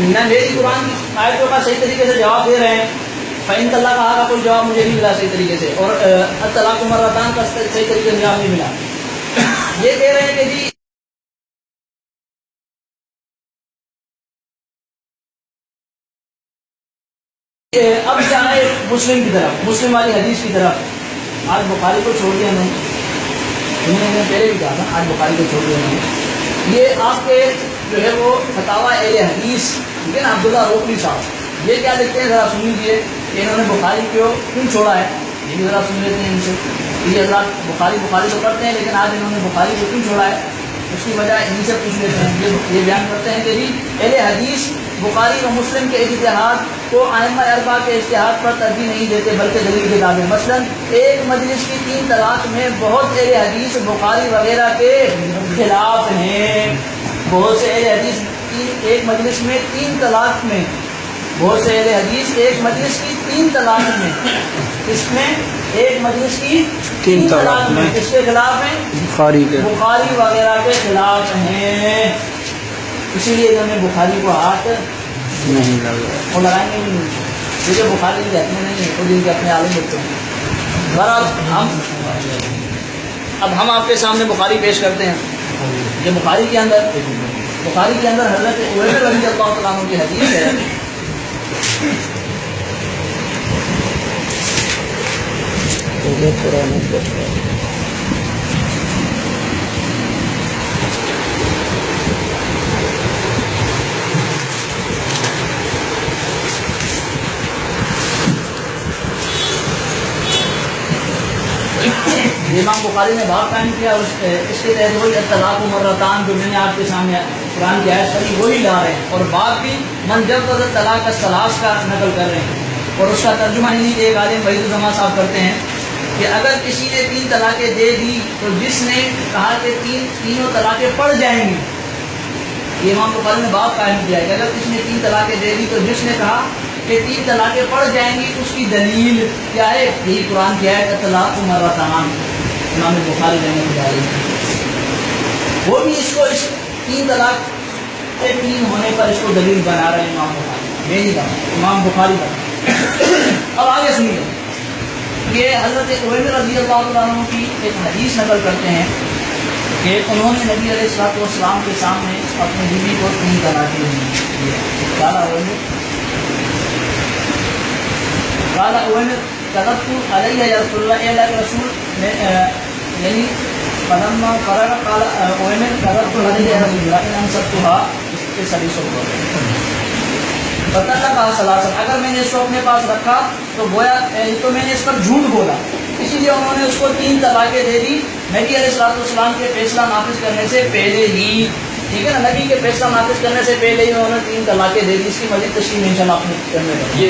نہ میری قرآن کی آیتوں کا صحیح طریقے سے جواب دے رہے ہیں، فَإِن طلاق کا کوئی جواب مجھے نہیں ملا صحیح طریقے سے، اور الطلاق مرتان کا صحیح طریقے سے جواب نہیں ملا۔ یہ کہہ رہے ہیں کہ جی اب جائے مسلم کی طرف، مسلم والی حدیث کی طرف۔ آج بخاری کو چھوڑ دیا انہوں نے پہلے بھی کہا تھا، آج بخاری کو چھوڑ دیا انہوں نے۔ یہ آپ کے جو ہے وہ فتاویٰ اہل حدیث، ٹھیک ہے نا، عبداللہ روکلی صاحب، یہ کیا لکھتے ہیں ذرا سن لیجیے کہ انہوں نے بخاری کو کیوں چھوڑا ہے، یہ بھی ذرا سن لیتے ہیں ان سے۔ یہ حضرات بخاری تو کرتے ہیں، لیکن آج انہوں نے بخاری کو کیوں چھوڑا ہے اس کی وجہ ان سے پوچھ لیتے ہیں۔ یہ بیان کرتے ہیں کہ جی اہل حدیث بخاری و مسلم کے اجتہاد کو ائمہ اربعہ کے اجتہاد پر ترجیح نہیں دیتے بلکہ دلیل کے تابع۔ مثلاً ایک مجلس کی 3 طلاق میں بہت اہل حدیث بخاری وغیرہ کے خلاف ہیں۔ بہت سے اہل حدیث ایک مجلس میں 3 طلاق میں، بہت سے اہل حدیث ایک مجلس کی 3 طلاق میں، اس میں ایک مجلس کی 3 طلاق میں کس کے خلاف ہیں؟ بخاری وغیرہ کے خلاف ہیں۔ اسی لیے انہوں نے بخاری کو ہاتھ نہیں لگایا، اور لگائیں گے بھی نہیں، کیونکہ بخاری کے ہاتھ میں نہیں ہے، خود ان کے اپنے عالم ہوتے ہیں۔ بہرحال اب ہم آپ کے سامنے بخاری پیش کرتے ہیں۔ یہ بخاری کے اندر حضرت عمر رضی اللہ تعالیٰ عنہ کی حدیث ہے۔ امام بخاری نے باب قائم کیا، اس کے تحت وہی الطلاق مرتان جو میں نے آپ کے سامنے قرآن کی آیت پڑھی وہی لا رہے ہیں، اور باب بھی من جوز الطلاق الثلاث کا نقل کر رہے ہیں، اور اس کا ترجمہ انہیں ایک عالم وحید الزمان صاحب کرتے ہیں کہ اگر کسی نے 3 طلاقیں دے دی تو جس نے کہا کہ تینوں طلاقیں پڑ جائیں گی، یہ امام بخاری نے باب قائم کیا ہے کہ اگر کسی نے 3 طلاقیں دے دی تو جس نے کہا کہ 3 طلاقیں پڑ جائیں گی اس کی دلیل کیا ہے؟ یہی قرآن کی آیت الطلاق مرتان، امام بخاری رحمۃ اللہ علیہ، وہ بھی اس کو 3 طلاق کے 3 ہونے پر اس کو دلیل بنا رہے ہیں امام بخاری، میں نہیں کہا، امام بخاری کا۔ اب آگے سنیے، یہ حضرت عمر رضی اللہ عنہ کی ایک حدیث نقل کرتے ہیں کہ انہوں نے نبی علیہ الصلوۃ والسلام کے سامنے اپنی بیوی کو 3 طلاقیں دی۔ قال عمر كتبت علیہ یا رسول اللہ، اے اللہ کے رسول، یعنی فلما فرغ قال عمر كتبت علیہ یا رسول اللہ ان امسكتها، اس کے سبھی سب فطلقها ثلاثا، اگر میں نے اس کو اپنے پاس رکھا تو گویا تو میں نے اس پر جھوٹ بولا، اسی لیے انہوں نے اس کو 3 طلاقیں دے دی نبی علیہ الصلوۃ والسلام کے فیصلہ نافذ کرنے سے پہلے ہی، ٹھیک ہے نا، نبی کے فیصلہ نافذ کرنے سے پہلے ہی انہوں نے 3 طلاقیں دے دی۔ اس کی مزید تشریح انشاءاللہ اپنے کرنے کا۔ یہ